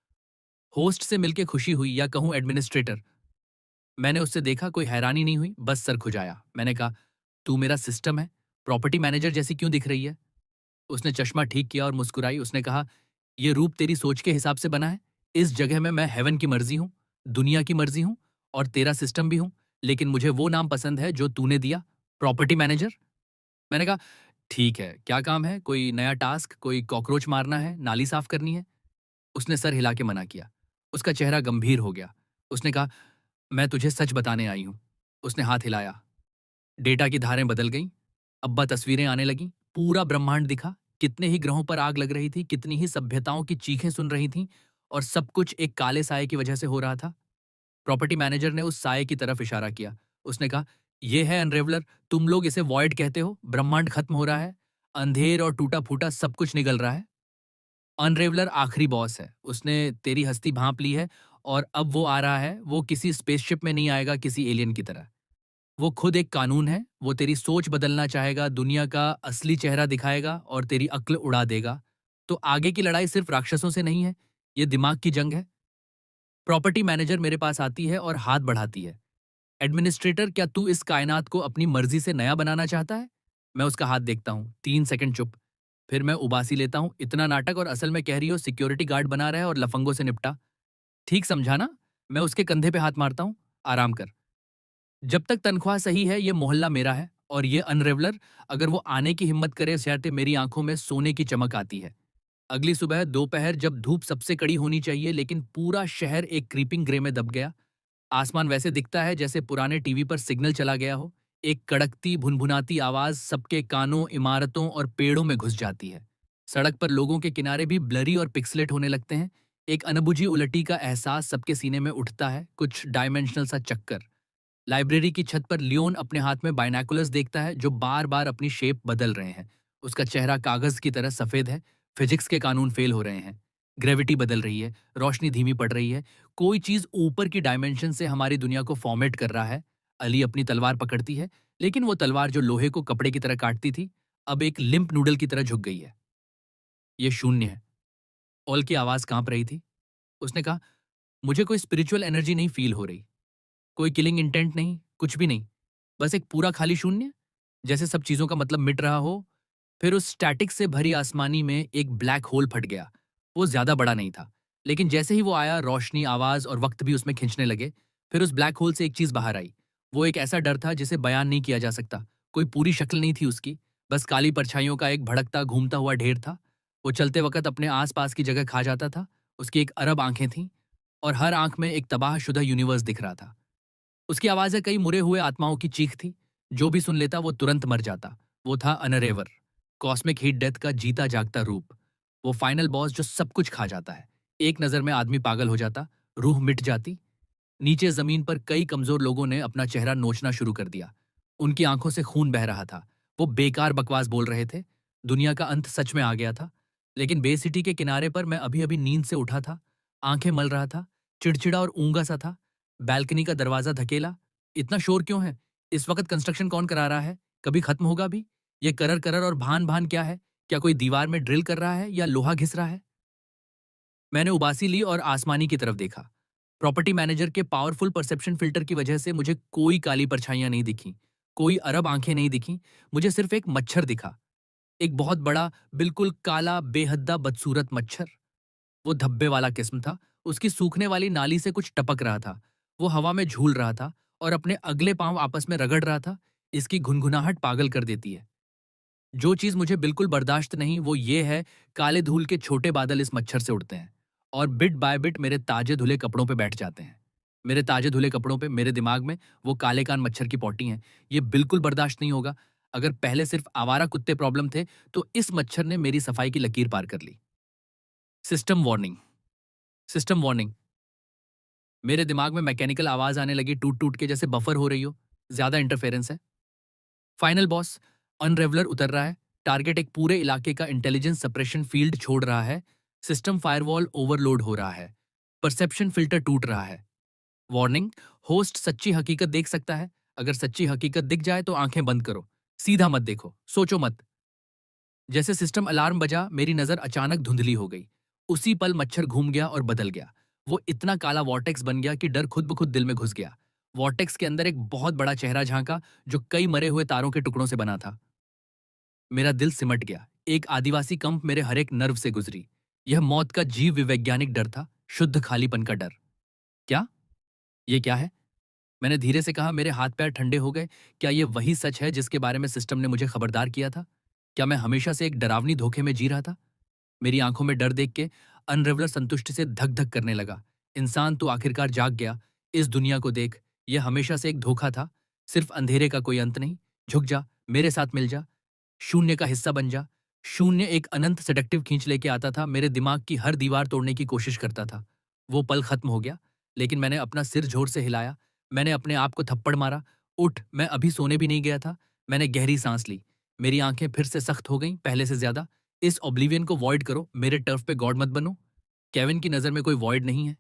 होस्ट से मिलके खुशी हुई, या कहूं एडमिनिस्ट्रेटर। मैंने उससे देखा, कोई हैरानी नहीं हुई, बस सर खुजाया। मैंने कहा, तू मेरा सिस्टम है, प्रॉपर्टी मैनेजर जैसी क्यों दिख रही है? उसने चश्मा ठीक किया और मुस्कुराई। उसने कहा, ये रूप तेरी सोच के हिसाब से बना है। इस जगह में मैं हेवन की मर्जी हूं, दुनिया की मर्जी हूं, और तेरा सिस्टम भी हूं। लेकिन मुझे वो नाम पसंद है जो तूने दिया, प्रॉपर्टी मैनेजर। मैंने कहा, ठीक है, क्या काम है? कोई नया टास्क, कोई कॉकरोच मारना है, नाली साफ करनी है? उसने सर हिला के मना किया। उसका चेहरा गंभीर हो गया। उसने कहा, मैं तुझे सच बताने आई हूं। उसने हाथ हिलाया। डेटा की धारें बदल गईं। अब्बा तस्वीरें आने लगीं। पूरा ब्रह्मांड दिखा। कितने ही ग्रहों पर आग लग रही थी, कितनी ही सभ्यताओं की चीखें सुन रही थीं, और सब कुछ एक काले साये की वजह से हो रहा था। प्रॉपर्टी मैनेजर ने उस साये की तरफ इशारा किया। उसने कहा, यह है अनरेवलर। तुम लोग इसे वॉइड कहते हो। ब्रह्मांड खत्म हो रहा है। अंधेर और टूटा फूटा सब कुछ निगल रहा है। अनरेवलर आखिरी बॉस है। उसने तेरी हस्ती भांप ली है और अब वो आ रहा है। वो किसी स्पेसशिप में नहीं आएगा, किसी एलियन की तरह। वो खुद एक कानून है। वो तेरी सोच बदलना चाहेगा, दुनिया का असली चेहरा दिखाएगा और तेरी अक्ल उड़ा देगा। तो आगे की लड़ाई सिर्फ राक्षसों से नहीं है, ये दिमाग की जंग है। प्रॉपर्टी मैनेजर मेरे पास आती है और हाथ बढ़ाती है। एडमिनिस्ट्रेटर, क्या तू इस कायनात को अपनी मर्जी से नया बनाना चाहता है? मैं उसका हाथ देखता हूँ। 3 सेकंड चुप। फिर मैं उबासी लेता हूँ, इतना नाटक, और असल में कह रही हो सिक्योरिटी गार्ड बना रहा है और लफंगों से निपटा। ठीक समझा ना? मैं उसके कंधे पे हाथ मारता हूँ। आराम कर। जब तक तनख्वाह सही है, ये मोहल्ला मेरा है। और ये अनरेवलर, अगर वो आने की हिम्मत करे, शर्ते मेरी आंखों में सोने की चमक आती है। अगली सुबह दोपहर, जब धूप सबसे कड़ी होनी चाहिए, लेकिन पूरा शहर एक क्रीपिंग ग्रे में दब गया। आसमान वैसे दिखता है जैसे पुराने टीवी पर सिग्नल चला गया हो। एक कड़कती भुनभुनाती आवाज सबके कानों, इमारतों और पेड़ों में घुस जाती है। सड़क पर लोगों के किनारे भी ब्लरी और पिक्सलेट होने लगते हैं। एक अनबुझी उलटी का एहसास सबके सीने में उठता है, कुछ डायमेंशनल सा चक्कर। लाइब्रेरी की छत पर लियोन अपने हाथ में बाइनोकुलर्स देखता है, जो बार बार अपनी शेप बदल रहे हैं। उसका चेहरा कागज की तरह सफेद है। फिजिक्स के कानून फेल हो रहे हैं। ग्रेविटी बदल रही है, रोशनी धीमी पड़ रही है। कोई चीज ऊपर की डायमेंशन से हमारी दुनिया को फॉर्मेट कर रहा है। अली अपनी तलवार पकड़ती है, लेकिन वो तलवार जो लोहे को कपड़े की तरह काटती थी, अब एक लिम्प नूडल की तरह झुक गई है। ये शून्य है। ऑल की आवाज कांप रही थी। उसने कहा, मुझे कोई स्पिरिचुअल एनर्जी नहीं फील हो रही। कोई किलिंग इंटेंट नहीं, कुछ भी नहीं। बस एक पूरा खाली शून्य, जैसे सब चीजों का मतलब मिट रहा हो। फिर उस स्टैटिक से भरी आसमानी में एक ब्लैक होल फट गया। वो ज्यादा बड़ा नहीं था, लेकिन जैसे ही वो आया, रोशनी, आवाज और वक्त भी उसमें खिंचने लगे। फिर उस ब्लैक होल से एक चीज बाहर आई। वो एक ऐसा डर था जिसे बयान नहीं किया जा सकता। कोई पूरी शक्ल नहीं थी उसकी, बस काली परछाइयों का एक भड़कता घूमता हुआ ढेर था। वो चलते वक्त अपने आसपास की जगह खा जाता था। उसकी एक अरब आंखें थीं, और हर आंख में एक तबाहशुदा यूनिवर्स दिख रहा था। उसकी आवाजें कई मुरे हुए आत्माओं की चीख थी। जो भी सुन लेता वो तुरंत मर जाता। वो था अनरेवर, कॉस्मिक हीट डेथ का जीता जागता रूप। वो फाइनल बॉस जो सब कुछ खा जाता है। एक नजर में आदमी पागल हो जाता, रूह मिट जाती, नीचे जमीन पर कई कमजोर लोगों ने अपना चेहरा नोचना शुरू कर दिया। उनकी आंखों से खून बह रहा था। वो बेकार बकवास बोल रहे थे। दुनिया का अंत सच में आ गया था। लेकिन बे सिटी के किनारे पर मैं अभी अभी नींद से उठा था, आंखें मल रहा था, चिड़चिड़ा और ऊंगा सा था। बैल्कनी का दरवाजा धकेला। इतना शोर क्यों है? इस वक्त कंस्ट्रक्शन कौन करा रहा है? कभी खत्म होगा भी? ये करर करर और भान भान क्या है? क्या कोई दीवार में ड्रिल कर रहा है या लोहा घिस रहा है? मैंने उबासी ली और आसमानी की तरफ देखा। प्रॉपर्टी मैनेजर के पावरफुल परसेप्शन फिल्टर की वजह से मुझे कोई काली परछाइयां नहीं दिखीं, कोई अरब आंखें नहीं दिखीं। मुझे सिर्फ एक मच्छर दिखा। एक बहुत बड़ा, बिल्कुल काला, बेहद्दा बदसूरत मच्छर। वो धब्बे वाला किस्म था। उसकी सूखने वाली नाली से कुछ टपक रहा था। वो हवा में झूल रहा था और अपने अगले पांव आपस में रगड़ रहा था। इसकी घुनघुनाहट पागल कर देती है। जो चीज मुझे बिल्कुल बर्दाश्त नहीं वो ये है, काले धूल के छोटे बादल इस मच्छर से उड़ते हैं और बिट बाय बिट मेरे ताजे धुले कपड़ों पे बैठ जाते हैं। मेरे ताजे धुले कपड़ों पे, मेरे दिमाग में वो काले कान मच्छर की पॉटी हैं। ये बिल्कुल बर्दाश्त नहीं होगा। अगर पहले सिर्फ आवारा कुत्ते प्रॉब्लम थे, तो इस मच्छर ने मेरी सफाई की लकीर पार कर ली। System warning. System warning. मेरे दिमाग में मैकेनिकल आवाज आने लगी, टूट टूट के, जैसे बफर हो रही हो। ज्यादा इंटरफेरेंस है। Final boss. अनरेवलर उतर रहा है। टारगेट एक पूरे इलाके का इंटेलिजेंस सप्रेशन फील्ड छोड़ रहा है। सिस्टम फायरवॉल ओवरलोड हो रहा है। परसेप्शन फिल्टर टूट रहा है। वार्निंग। होस्ट सच्ची हकीकत देख सकता है। अगर सच्ची हकीकत दिख जाए तो आंखें बंद करो। सीधा मत देखो, सोचो मत। जैसे सिस्टम अलार्म बजा, मेरी नजर अचानक धुंधली हो गई। उसी पल मच्छर घूम गया और बदल गया। वो इतना काला वॉर्टेक्स बन गया कि डर खुद ब खुद दिल में घुस गया। वॉर्टेक्स के अंदर एक बहुत बड़ा चेहरा झांका, जो कई मरे हुए तारों के टुकड़ों से बना था। मेरा दिल सिमट गया। एक आदिवासी कंप मेरे हर एक नर्व से गुजरी। यह मौत का जीव विवैज्ञानिक डर था, शुद्ध खालीपन का डर। क्या? ये क्या है? मैंने धीरे से कहा। मेरे हाथ पैर ठंडे हो गए। क्या ये वही सच है जिसके बारे में सिस्टम ने मुझे खबरदार किया था? क्या मैं हमेशा से एक डरावनी धोखे में जी रहा था? मेरी आंखों में डर देख के अनरेवलर संतुष्टि से धक धक करने लगा। इंसान, तू आखिरकार जाग गया। इस दुनिया को देख। यह हमेशा से एक धोखा था। सिर्फ अंधेरे का कोई अंत नहीं। झुक जा, मेरे साथ मिल जा, शून्य का हिस्सा बन जा। शून्य एक अनंत सेडक्टिव खींच लेके आता था, मेरे दिमाग की हर दीवार तोड़ने की कोशिश करता था। वो पल खत्म हो गया, लेकिन मैंने अपना सिर जोर से हिलाया। मैंने अपने आप को थप्पड़ मारा। उठ, मैं अभी सोने भी नहीं गया था। मैंने गहरी सांस ली। मेरी आंखें फिर से सख्त हो गईं, पहले से ज्यादा। इस ऑब्लिवियन को वॉइड करो, मेरे टर्फ पे गॉड मत बनो। केविन की नजर में कोई वॉइड नहीं है,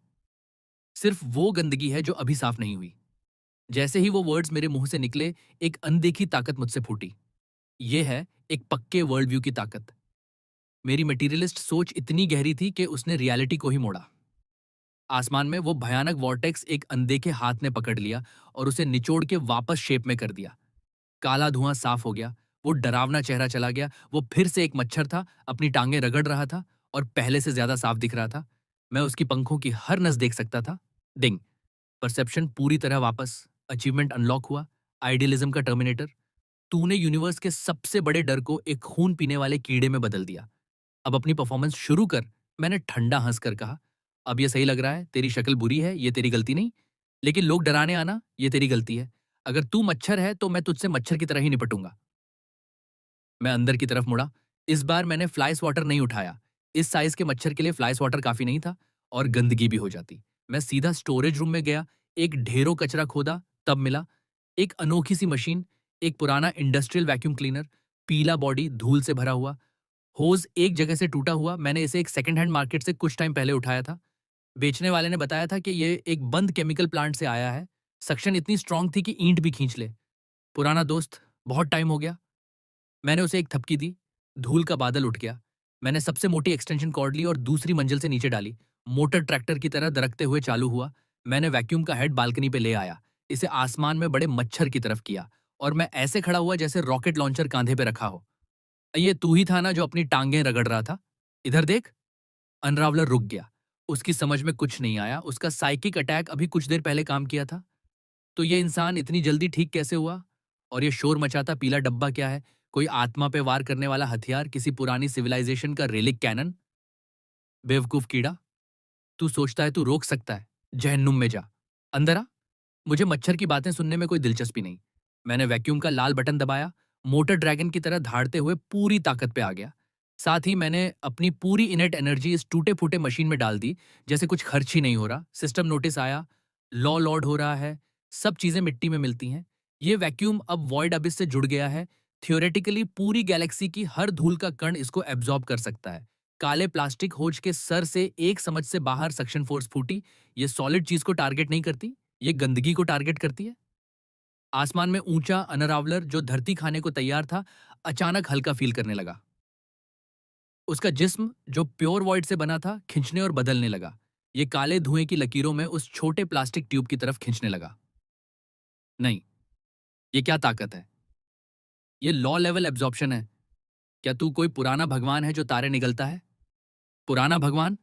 सिर्फ वो गंदगी है जो अभी साफ नहीं हुई। जैसे ही वो वर्ड्स मेरे मुंह से निकले, एक अनदेखी ताकत मुझसे फूटी। ये है एक पक्के वर्ल्ड व्यू की ताकत। मेरी मटीरियलिस्ट सोच इतनी गहरी थी कि उसने रियलिटी को ही मोड़ा। आसमान में वो भयानक वॉर्टेक्स एक अनदेखे हाथ ने पकड़ लिया और उसे निचोड़ के वापस शेप में कर दिया। काला धुआं साफ हो गया। वो डरावना चेहरा चला गया। वो फिर से एक मच्छर था, अपनी टांगें रगड़ रहा था और पहले से ज्यादा साफ दिख रहा था। मैं उसकी पंखों की हर नस देख सकता था। डिंग। परसेप्शन पूरी तरह वापस। अचीवमेंट अनलॉक हुआ। आइडियलिज्म का टर्मिनेटर। तूने यूनिवर्स के सबसे बड़े डर को एक खून पीने वाले कीड़े में बदल दिया। अब अपनी परफॉर्मेंस शुरू कर। मैंने ठंडा हंसकर कहा। अब ये सही लग रहा है, तेरी शक्ल बुरी है, ये तेरी गलती नहीं, लेकिन लोग डराने आना, ये तेरी गलती है। अगर तू मच्छर है तो मैं तुझसे मच्छर की तरह ही निपटूंगा। मैं अंदर की तरफ मुड़ा। इस बार मैंने फ्लाई स्वाटर नहीं उठाया। इस साइज के मच्छर के लिए फ्लाई स्वाटर काफी नहीं था और गंदगी भी हो जाती। मैं सीधा स्टोरेज रूम में गया। एक ढेरों कचरा खोदा, तब मिला एक अनोखी सी मशीन। एक पुराना इंडस्ट्रियल वैक्यूम क्लीनर, पीला बॉडी, धूल से भरा हुआ। होज एक जगह से टूटा हुआ। मैंने इसे एक सेकंड हैंड मार्केट से कुछ टाइम पहले उठाया था। बेचने वाले ने बताया था कि ये एक बंद केमिकल प्लांट से आया है। सक्शन इतनी स्ट्रांग थी कि ईंट भी खींच ले। पुराना दोस्त, बहुत टाइम हो गया। मैंने उसे एक थपकी दी। धूल का बादल उठ गया। मैंने सबसे मोटी एक्सटेंशन कॉर्ड ली और दूसरी मंजिल से नीचे डाली। मोटर ट्रैक्टर की तरह दरकते हुए चालू हुआ। मैंने वैक्यूम का हेड बालकनी पे ले आया। इसे आसमान में बड़े मच्छर की तरफ किया और मैं ऐसे खड़ा हुआ जैसे रॉकेट लॉन्चर कांधे पे रखा हो। ये तू ही था ना जो अपनी टांगें रगड़ रहा था? इधर देख। अनरावलर रुक गया। उसकी समझ में कुछ नहीं आया। उसका साइकिक अटैक अभी कुछ देर पहले काम किया था। तो ये इंसान इतनी जल्दी ठीक कैसे हुआ? और ये शोर मचाता पीला डब्बा क्या है? कोई आत्मा पे वार करने वाला हथियार? किसी पुरानी सिविलाइजेशन का रेलिक कैनन? बेवकूफ कीड़ा, तू सोचता है तू रोक सकता है? जहन्नुम में जा। अंदर आ। मुझे मच्छर की बातें सुनने में कोई दिलचस्पी नहीं। मैंने वैक्यूम का लाल बटन दबाया। मोटर ड्रैगन की तरह धाड़ते हुए पूरी ताकत पे आ गया। साथ ही मैंने अपनी पूरी इनेट एनर्जी इस टूटे फूटे मशीन में डाल दी, जैसे कुछ खर्च ही नहीं हो रहा। सिस्टम नोटिस आया। लॉ लॉर्ड हो रहा है, सब चीजें मिट्टी में मिलती हैं। ये वैक्यूम अब वॉइड अबिस से जुड़ गया है। थियोरेटिकली पूरी गैलेक्सी की हर धूल का कण इसको एब्जॉर्ब कर सकता है। काले प्लास्टिक होज के सर से एक समझ से बाहर सक्शन फोर्स फूटी। ये सॉलिड चीज को टारगेट नहीं करती, ये गंदगी को टारगेट करती है। आसमान में ऊंचा अनरावलर जो धरती खाने को तैयार था, अचानक हल्का फील करने लगा। उसका जिस्म जो प्योर वॉइड से बना था, खिंचने और बदलने लगा। ये काले धुएं की लकीरों में उस छोटे प्लास्टिक ट्यूब की तरफ खींचने लगा। नहीं, ये क्या ताकत है? ये लॉ लेवल एब्जॉर्प्शन है। क्या तू कोई पुराना भगवान है जो तारे निगलता है? पुराना भगवान?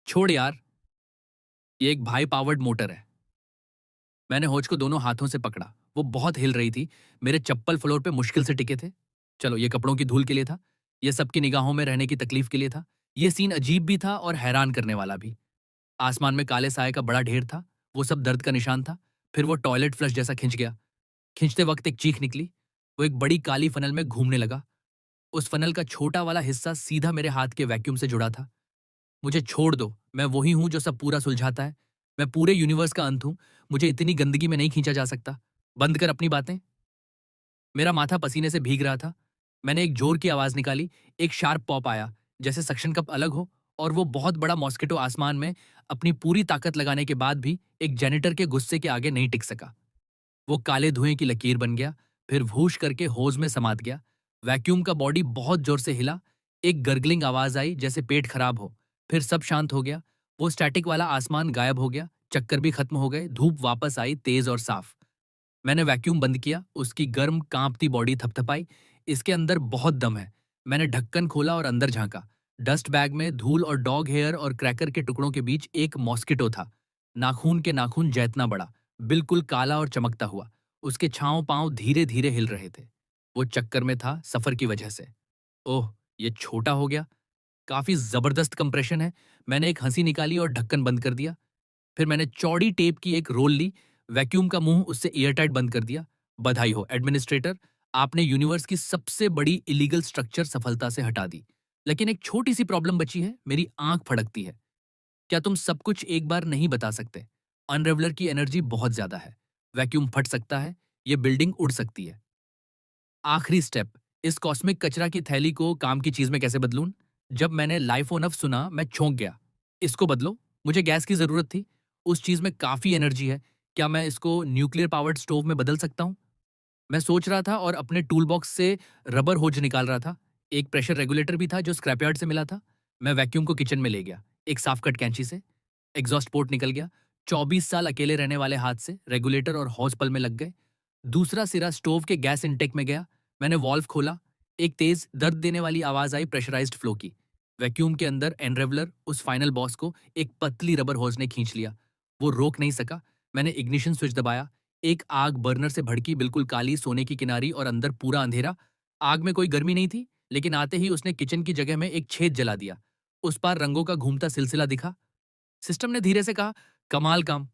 छोड़ यार, ये एक भाई पावर्ड मोटर है। मैंने होज को दोनों हाथों से पकड़ा। वो बहुत हिल रही थी। मेरे चप्पल फ्लोर पे मुश्किल से टिके थे। चलो, ये कपड़ों की धूल के लिए था, ये सबकी निगाहों में रहने की तकलीफ के लिए था। ये सीन अजीब भी था और हैरान करने वाला भी। आसमान में काले साए का बड़ा ढेर था, वो सब दर्द का निशान था। फिर वो टॉयलेट फ्लश जैसा खिंच गया। खींचते वक्त एक चीख निकली। वो एक बड़ी काली फनल में घूमने लगा। उस फनल का छोटा वाला हिस्सा सीधा मेरे हाथ के वैक्यूम से जुड़ा था। मुझे छोड़ दो, मैं वही हूं जो सब पूरा सुलझाता है। मैं पूरे यूनिवर्स का अंत हूं। मुझे इतनी गंदगी में नहीं खींचा जा सकता। बंद कर अपनी बातें। मेरा माथा पसीने से भीग रहा था। मैंने एक जोर की आवाज निकाली। एक शार्प पॉप आया, जैसे सक्शन कप अलग हो, और वो बहुत बड़ा मॉस्किटो आसमान में अपनी पूरी ताकत लगाने के बाद भी एक जेनिटर के गुस्से के आगे नहीं टिक सका। वो काले धुएं की लकीर बन गया, फिर वूश करके होज में समात गया। वैक्यूम का बॉडी बहुत जोर से हिला। एक गर्गलिंग आवाज आई जैसे पेट खराब हो। फिर सब शांत हो गया। वो स्टैटिक वाला आसमान गायब हो गया। चक्कर भी खत्म हो गए। धूप वापस आई, तेज और साफ। मैंने वैक्यूम बंद किया। उसकी गर्म कांपती बॉडी थपथपाई। इसके अंदर बहुत दम है। मैंने ढक्कन खोला और अंदर झांका। डस्ट बैग में धूल और डॉग हेयर और क्रैकर के टुकड़ों के बीच एक मॉस्किटो था। नाखून के नाखून जैतना बड़ा, बिल्कुल काला और चमकता हुआ। उसके छांव पांव धीरे धीरे हिल रहे थे। वो चक्कर में था सफर की वजह से। ओह, ये छोटा हो गया। काफी जबरदस्त कंप्रेशन है। मैंने एक हंसी निकाली और ढक्कन बंद कर दिया। फिर मैंने चौड़ी टेप की एक रोल ली। वैक्यूम का मुंह उससे एयरटाइट बंद कर दिया। बधाई हो एडमिनिस्ट्रेटर, आपने यूनिवर्स की सबसे बड़ी इलीगल स्ट्रक्चर सफलता से हटा दी। लेकिन एक छोटी सी प्रॉब्लम बची है। मेरी आंख फड़कती है। क्या तुम सब कुछ एक बार नहीं बता सकते? अनरेवलर की एनर्जी बहुत ज्यादा है। वैक्यूम फट सकता है। ये बिल्डिंग उड़ सकती है। आखिरी स्टेप, इस कॉस्मिक कचरा की थैली को काम की चीज में कैसे बदलूं? जब मैंने लाइफ ऑन अफ सुना, मैं चौंक गया। इसको बदलो। मुझे गैस की जरूरत थी। उस चीज में काफी एनर्जी है। क्या मैं इसको न्यूक्लियर पावर्ड स्टोव में बदल सकता हूं? मैं सोच रहा था और अपने टूल बॉक्स से रबर होज निकाल रहा था। एक प्रेशर रेगुलेटर भी था जो स्क्रैपयार्ड से मिला था। मैं वैक्यूम को किचन में ले गया, एक साफ कट कैंची से। एग्जॉस्ट पोर्ट निकल गया। 24 साल अकेले रहने वाले हाथ से रेगुलेटर और हौज पल में लग गए। दूसरा सिरा स्टोव के गैस इनटेक में गया। मैंने वॉल्व खोला। एक तेज दर्द देने वाली आवाज आई प्रेशराइज्ड फ्लो की। वैक्यूम के अंदर एनरेवलर, उस फाइनल बॉस को एक पतली रबर होज ने खींच लिया। वो रोक नहीं सका। मैंने इग्निशन स्विच दबाया। एक आग बर्नर से भड़की, बिल्कुल काली, सोने की किनारी और अंदर पूरा अंधेरा। आग में कोई गर्मी नहीं थी, लेकिन आते ही उसने किचन की जगह में एक छेद जला दिया। उस पार रंगों का घूमता सिलसिला दिखा। सिस्टम ने धीरे से कहा, कमाल काम।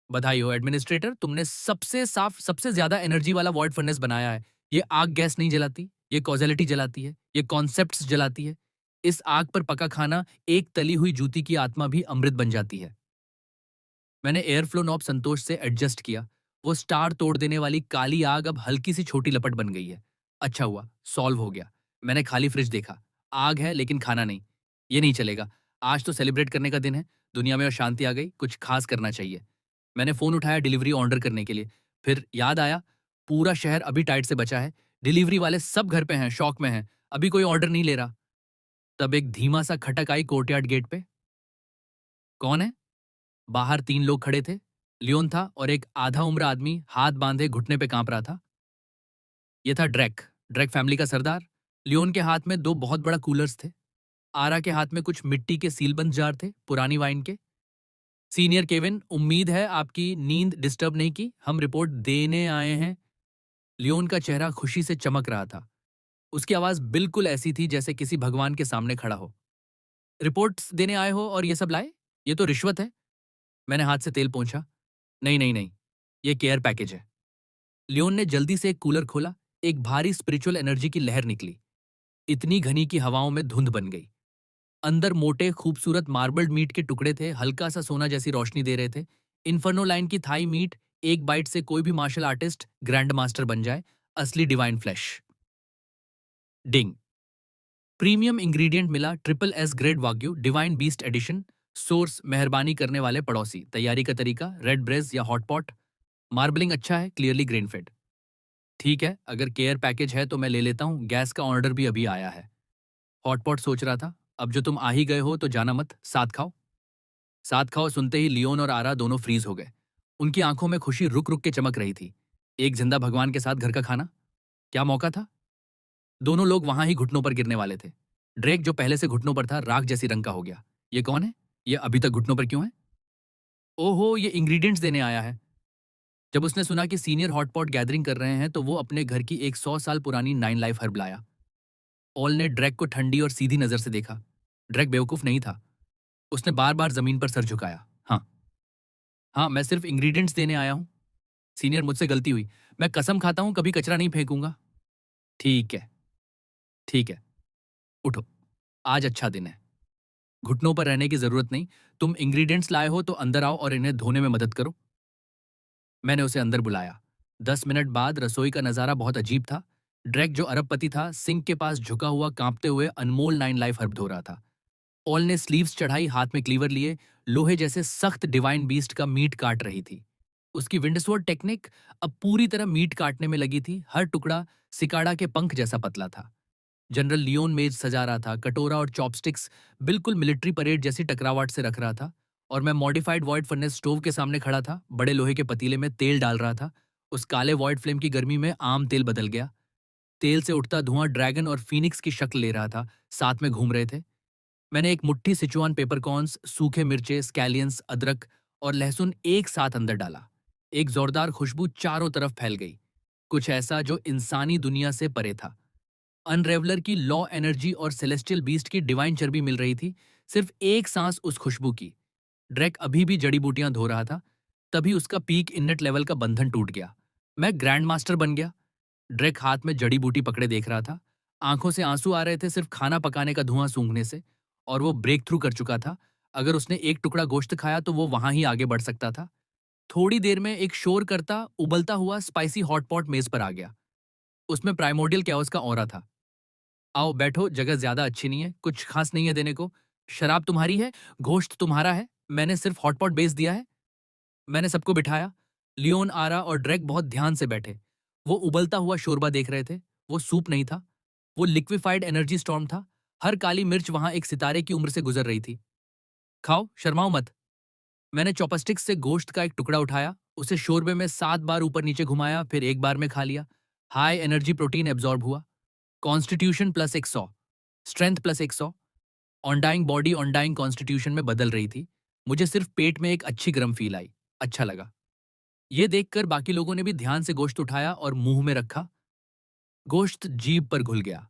बधाई हो एडमिनिस्ट्रेटर, तुमने सबसे साफ, सबसे ज्यादा एनर्जी वाला वॉइड फर्नेस बनाया है। ये आग गैस नहीं जलाती, ये कॉजेलिटी जलाती है, ये कॉन्सेप्ट्स जलाती है। इस आग पर पका खाना, एक तली हुई जूती की आत्मा भी अमृत बन जाती है। मैंने एयर फ्लो नॉब संतोष से एडजस्ट किया। वो स्टार तोड़ देने वाली काली आग अब हल्की सी छोटी लपट बन गई है। अच्छा हुआ, सॉल्व हो गया। मैंने खाली फ्रिज देखा। आग है लेकिन खाना नहीं। ये नहीं चलेगा। आज तो सेलिब्रेट करने का दिन है। दुनिया में और शांति आ गई, कुछ खास करना चाहिए। मैंने फोन उठाया डिलीवरी ऑर्डर करने के लिए। फिर याद आया, पूरा शहर अभी टाइट से बचा है। डिलीवरी वाले सब घर पे हैं, शौक में हैं। अभी कोई ऑर्डर नहीं ले रहा। तब एक धीमा सा खटक आई कोर्टयार्ड गेट पे। कौन है? बाहर 3 लोग खड़े थे। लियोन था और एक आधा उम्र आदमी हाथ बांधे घुटने पे कांप रहा था। ये था ड्रैक, ड्रैक फैमिली का सरदार। लियोन के हाथ में 2 बहुत बड़ा कूलर्स थे। आरा के हाथ में कुछ मिट्टी के सीलबंद जार थे, पुरानी वाइन के। सीनियर केविन, उम्मीद है आपकी नींद डिस्टर्ब नहीं की। हम रिपोर्ट देने आए हैं। लियोन का चेहरा खुशी से चमक रहा था। उसकी आवाज बिल्कुल ऐसी थी जैसे किसी भगवान के सामने खड़ा हो। रिपोर्ट्स देने आए हो और ये सब लाए? ये तो रिश्वत है। मैंने हाथ से तेल पोंछा। नहीं नहीं नहीं, ये केयर पैकेज है। लियोन ने जल्दी से एक कूलर खोला। एक भारी स्पिरिचुअल एनर्जी की लहर निकली। इतनी घनी की हवाओं में धुंध बन गई। अंदर मोटे खूबसूरत मार्बल्ड मीट के टुकड़े थे, हल्का सा सोना जैसी रोशनी दे रहे थे। इन्फर्नो लाइन की थाई मीट, एक बाइट से कोई भी मार्शल आर्टिस्ट ग्रैंड मास्टर बन जाए। असली divine flash. Ding. Premium ingredient मिला, triple S grade wagyu, divine beast edition. Source मेहरबानी करने वाले पड़ोसी। तैयारी का तरीका रेड ब्रेज या हॉट पॉट। मार्बलिंग अच्छा है, क्लियरली ग्रेन फेड। ठीक है, अगर केयर पैकेज है तो मैं ले लेता हूँ, गैस का ऑर्डर भी अभी आया है। हॉट पॉट सोच रहा था, अब जो तुम आ ही गए हो तो जाना मत, साथ खाओ। साथ खाओ सुनते ही लियोन और आरा दोनों फ्रीज हो गए। उनकी आंखों में खुशी रुक रुक के चमक रही थी। एक जिंदा भगवान के साथ घर का खाना, क्या मौका था। दोनों लोग वहां ही घुटनों पर गिरने वाले थे। ड्रेक जो पहले से घुटनों पर था, राख जैसी रंग का हो गया। ये कौन है? ये अभी तक घुटनों पर क्यों है? ओहो, ये इंग्रेडिएंट्स देने आया है। जब उसने सुना कि सीनियर हॉटपॉट गैदरिंग कर रहे हैं तो वो अपने घर की एक 100 साल पुरानी 9 लाइफ हर्ब लाया। ऑल ने ड्रैक को ठंडी और सीधी नजर से देखा। ड्रैक बेवकूफ नहीं था। उसने बार बार जमीन पर सर झुकाया। हाँ, हाँ, मैं सिर्फ इंग्रेडिएंट्स देने आया हूँ। सीनियर, मुझसे गलती हुई। मैं कसम खाता हूँ कभी कचरा नहीं फेंकूंगा। ठीक है, ठीक है, उठो, आज अच्छा दिन है। घुटनों पर रहने की जरूरत नहीं। तुम इंग्रेडिएंट्स लाए हो तो अंदर आओ और इन्हें धोने में मदद करो। मैंने उसे अंदर बुलाया। 10 मिनट बाद रसोई का नजारा बहुत अजीब था। ड्रैक जो अरबपति था, सिंक के पास झुका हुआ कांपते हुए अनमोल 9 लाइफ हर्ब धो रहा था। ऑल ने स्लीव्स चढ़ाई, हाथ में क्लीवर लिए, लोहे जैसे सख्त डिवाइन बीस्ट का मीट काट रही थी। उसकी विंडसवर्ड टेक्निक अब पूरी तरह मीट काटने में लगी थी। हर टुकड़ा सिकाड़ा के पंख जैसा पतला था। जनरल लियोन मेज सजा रहा था, कटोरा और चॉपस्टिक्स बिल्कुल मिलिट्री परेड जैसी टकरावाट से रख रहा था। और मैं मॉडिफाइड वॉइड फर्नेस स्टोव के सामने खड़ा था, बड़े लोहे के पतीले में तेल डाल रहा था। उस काले वॉइड फ्लेम की गर्मी में आम तेल बदल गया। तेल से उठता धुआं ड्रैगन और फीनिक्स की शक्ल ले रहा था, साथ में घूम रहे थे। मैंने एक मुट्ठी सिचुआन पेपरकॉर्न्स, सूखे मिर्चे, स्कैलियंस, अदरक और लहसुन एक साथ अंदर डाला। एक जोरदार खुशबू चारों तरफ फैल गई, कुछ ऐसा जो इंसानी दुनिया से परे था। अनरेवलर की लॉ एनर्जी और सेलेस्टियल बीस्ट की डिवाइन चर्बी मिल रही थी, सिर्फ एक सांस उस खुशबू की। ड्रैक अभी भी जड़ी बूटियां धो रहा था, तभी उसका पीक इननेट लेवल का बंधन टूट गया। मैं ग्रैंड मास्टर बन गया। ड्रैक हाथ में जड़ी बूटी पकड़े देख रहा था। आंखों से आंसू आ रहे थे सिर्फ खाना पकाने का धुआं सूंघने से। और वो ब्रेक थ्रू कर चुका था। अगर उसने एक टुकड़ा गोश्त खाया तो वो वहां ही आगे बढ़ सकता था। थोड़ी देर में एक शोर करता उबलता हुआ स्पाइसी हॉट पॉट मेज पर आ गया। उसमें प्राइमोडियल कैओस का ऑरा था। आओ बैठो, जगह ज्यादा अच्छी नहीं है, कुछ खास नहीं है देने को। शराब तुम्हारी है, गोश्त तुम्हारा है, मैंने सिर्फ हॉटपॉट बेच दिया है। मैंने सबको बिठाया। लियोन, आरा और ड्रैक बहुत ध्यान से बैठे। वो उबलता हुआ शोरबा देख रहे थे। वो सूप नहीं था, वो लिक्विफाइड एनर्जी स्टॉर्म था। हर काली मिर्च वहां एक सितारे की उम्र से गुजर रही थी। खाओ, शर्माओ मत। मैंने चॉपस्टिक से गोश्त का एक टुकड़ा उठाया, उसे शोरबे में 7 बार ऊपर नीचे घुमाया, फिर एक बार में खा लिया। हाई एनर्जी प्रोटीन एब्जॉर्ब हुआ। Constitution plus 100, strength plus 100। Undying body undying constitution में बदल रही थी। मुझे सिर्फ पेट में एक अच्छी गर्म फील आई। अच्छा लगा। ये देखकर बाकी लोगों ने भी ध्यान से गोश्त उठाया और मुंह में रखा। गोश्त जीभ पर घुल गया।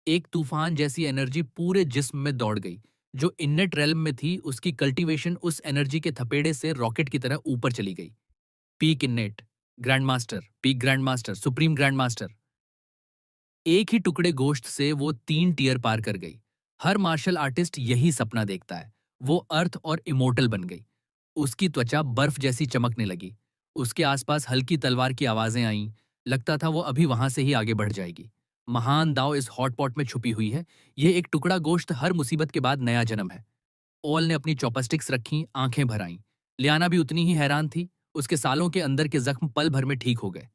एक तूफान जैसी एनर्जी पूरे जिस्म में दौड़ गई। जो इन्नेट रेल्म में थी, उसकी कल्टीवेशन उस एनर्जी के थपेड़े से रॉकेट की तरह ऊपर चली गई। Peak innate, grand master, peak grand master, supreme grand master. एक ही टुकड़े गोश्त से वो 3 टियर पार कर गई। हर मार्शल आर्टिस्ट यही सपना देखता है। वो अर्थ और इमोर्टल बन गई। उसकी त्वचा बर्फ जैसी चमकने लगी। उसके आसपास हल्की तलवार की आवाजें आईं। लगता था वो अभी वहां से ही आगे बढ़ जाएगी। महान दाव इस हॉटपॉट में छुपी हुई है। ये एक टुकड़ा गोश्त हर मुसीबत के बाद नया जन्म है। ओल ने अपनी चॉपस्टिक्स रखी, आंखें भर आईं। लियाना भी उतनी ही हैरान थी। उसके सालों के अंदर के जख्म पल भर में ठीक हो गए।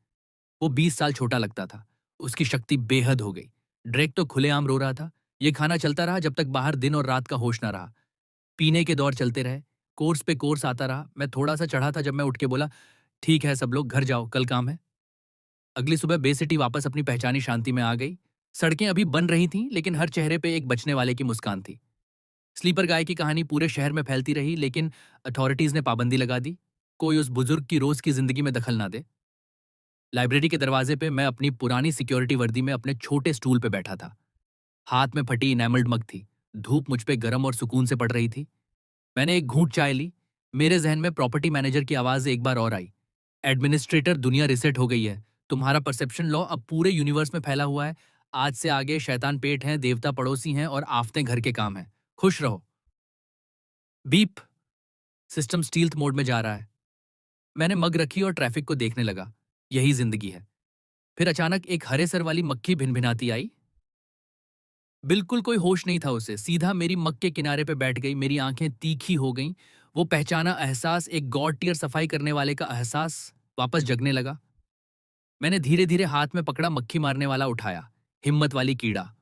वो 20 साल छोटा लगता था। उसकी शक्ति बेहद हो गई। ड्रेक तो खुलेआम रो रहा था। ये खाना चलता रहा जब तक बाहर दिन और रात का होश ना रहा। पीने के दौर चलते रहे। कोर्स पे कोर्स आता रहा। मैं थोड़ा सा चढ़ा था जब मैं उठ के बोला, ठीक है सब लोग घर जाओ, कल काम है। अगली सुबह बे सिटी वापस अपनी पहचानी शांति में आ गई। सड़कें अभी बन रही थीं, लेकिन हर चेहरे पे एक बचने वाले की मुस्कान थी। स्लीपर गाय की कहानी पूरे शहर में फैलती रही, लेकिन अथॉरिटीज ने पाबंदी लगा दी। कोई उस बुजुर्ग की रोज की जिंदगी में दखल ना दे। लाइब्रेरी के दरवाजे पे मैं अपनी पुरानी सिक्योरिटी वर्दी में अपने छोटे स्टूल पे बैठा था। हाथ में फटी इनेमल्ड मग थी। धूप मुझ पे गर्म और सुकून से पड़ रही थी। मैंने एक घूंट चाय ली। मेरे जहन में प्रॉपर्टी मैनेजर की आवाज एक बार और आई। एडमिनिस्ट्रेटर, दुनिया रिसेट हो गई है। तुम्हारा परसेप्शन लॉ अब पूरे यूनिवर्स में फैला हुआ है। आज से आगे शैतान पेट हैं, देवता पड़ोसी हैं और आफतें घर के काम हैं। खुश रहो। बीप। सिस्टम स्टील्थ मोड में जा रहा है। मैंने मग रखी और ट्रैफिक को देखने लगा। यही जिंदगी है। फिर अचानक एक हरे सर वाली मक्खी भिनभिनाती आई। बिल्कुल कोई होश नहीं था उसे। सीधा मेरी मग के किनारे पे बैठ गई। मेरी आंखें तीखी हो गईं। वो पहचाना एहसास, एक गॉड टियर सफाई करने वाले का एहसास वापस जगने लगा। मैंने धीरे धीरे हाथ में पकड़ा मक्खी मारने वाला उठाया। हिम्मत वाली कीड़ा।